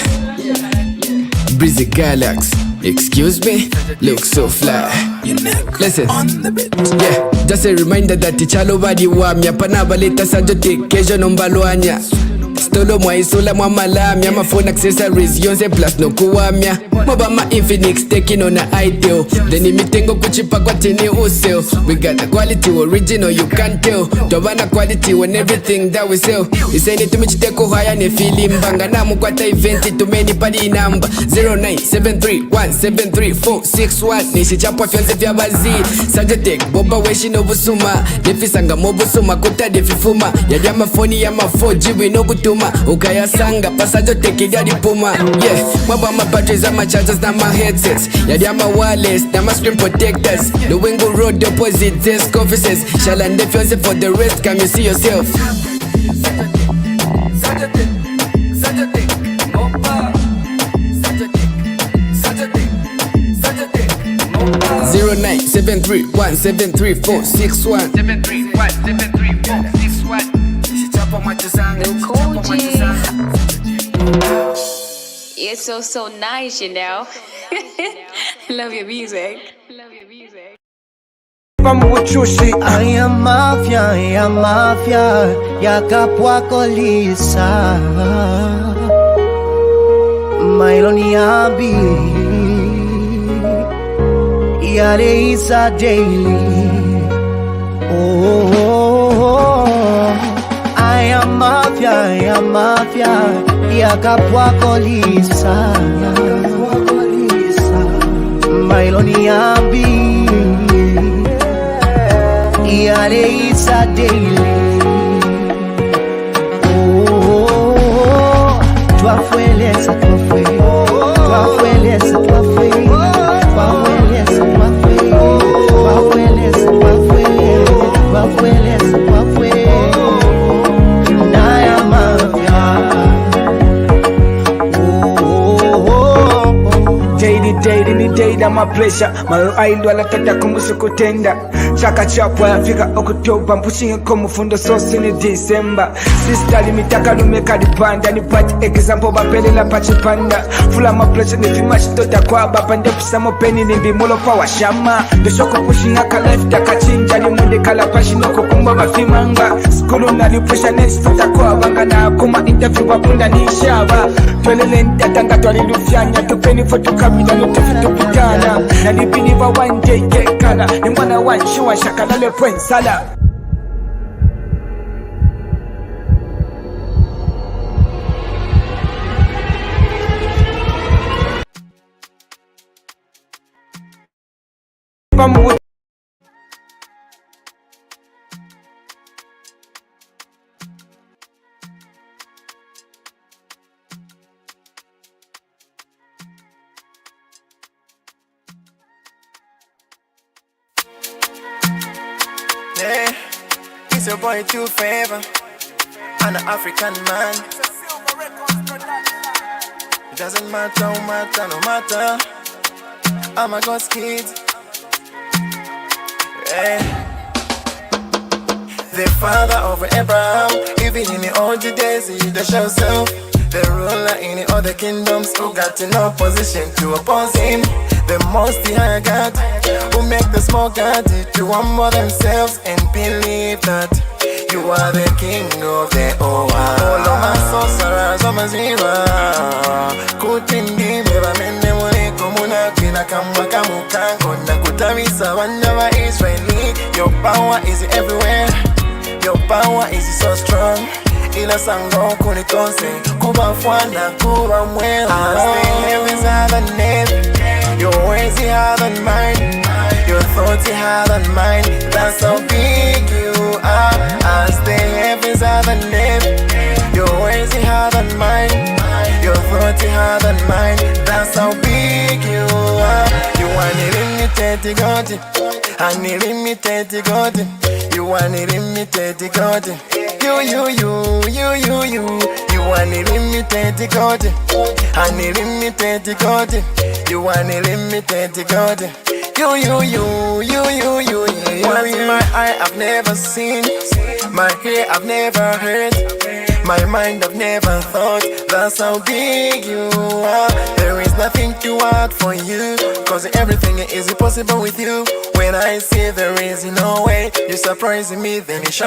Breezy Galax, excuse me, look so fly. Listen, yeah, just a reminder that ichalo badi wamya panabaleta Sajotech kesho nombalwanya. Stolo mwa isola mwa malamya, my phone accessories yonse plus no kuwamya. Moba ma Infinix taking on a idea. Then imitengo kuchipa kwa tini useo. We got the quality original, you can't tell. Tobana quality when everything that we sell. Isaini tumichiteko haya ne fili mbanga. Namu kwa ta eventi tumeni pali namba 0973173461. Nishi chapa fyonze vya bazi Sajotech, boba weshi no busuma. Defi sanga mo busuma, kuta defi fuma. Yajama phone ya ma 4G we no butuma. Ukaya sanga, Sajotech idadi puma. Yeah, maba ma batteries and my chargers na my headsets. Yajama wireless, na my screen protectors. The Wingo Road opposite desk offices. Shalande fiance for the rest, can you see yourself? Sajotech, 0973173461. 731733461. It's so nice, you know. Love your music. I am mafia, yakapwa kolisa. Mailoni abi, yale isa daily. Oh, I am mafia, yakapwa kolisa. Mailoni abi, yale isa daily. Oh, twafueleza Naya mafia. Daily ni day da my pleasure. Malaindo alatata kumusu kutenda. Chaka chapwa yafika October. Mpushing komu fundo sosi ni December. Sister limitaka lumeka dipanda. Ni pati example bapele la pachi panda. Fula my pleasure ni fima shitota kwa bapande pisamo peni ni bimulo pa washama. Deshoko pushing aka life taka chinja. Ni mwende kala pashi no kukumba bafimanga. Skulu na li pusha next tota kwa banga. Na kuma interview wapunda ni shaba. Twelele ndatanga twali lufyanya. Tupeni foto kabida lutefitu pitana. Na lipiniva one day kekala. Ni mwana wanshuwa shakalale pwensala. Yeah, it's your boy 2Favor, an African man. It doesn't matter, no matter. I'm a God's kid. Yeah. The father of Abraham, even in the old days, he the show self. The ruler in the other kingdoms who got in no position to oppose him. The most high God who make the small God to humble themselves and believe that you are the king of the whole world. All of my sorcerers, I'm a zero. Kutindi, meba mende mune kumuna Kona kina kama kamukango na kutamisa wana wa Israeli. Your power is everywhere. Your power is so strong. Ila sango kunikonse kuba fwana kuba mwela. As the heavens are the net, your ways you have on mine, your thoughts you have on mine. That's how big you are. As the heavens are the net, your ways you have on mine, your thoughts you have on mine. That's how big you are. You want it limited God, unlimited God. You want it limited God. You want a limited God, unlimited God. You want a limited God. What in my eye I've never seen, my ear I've never heard, my mind I've never thought. That's how big you are. There is nothing too hard for you, cause everything is possible with you. When I say there is no way, you surprise me, then you show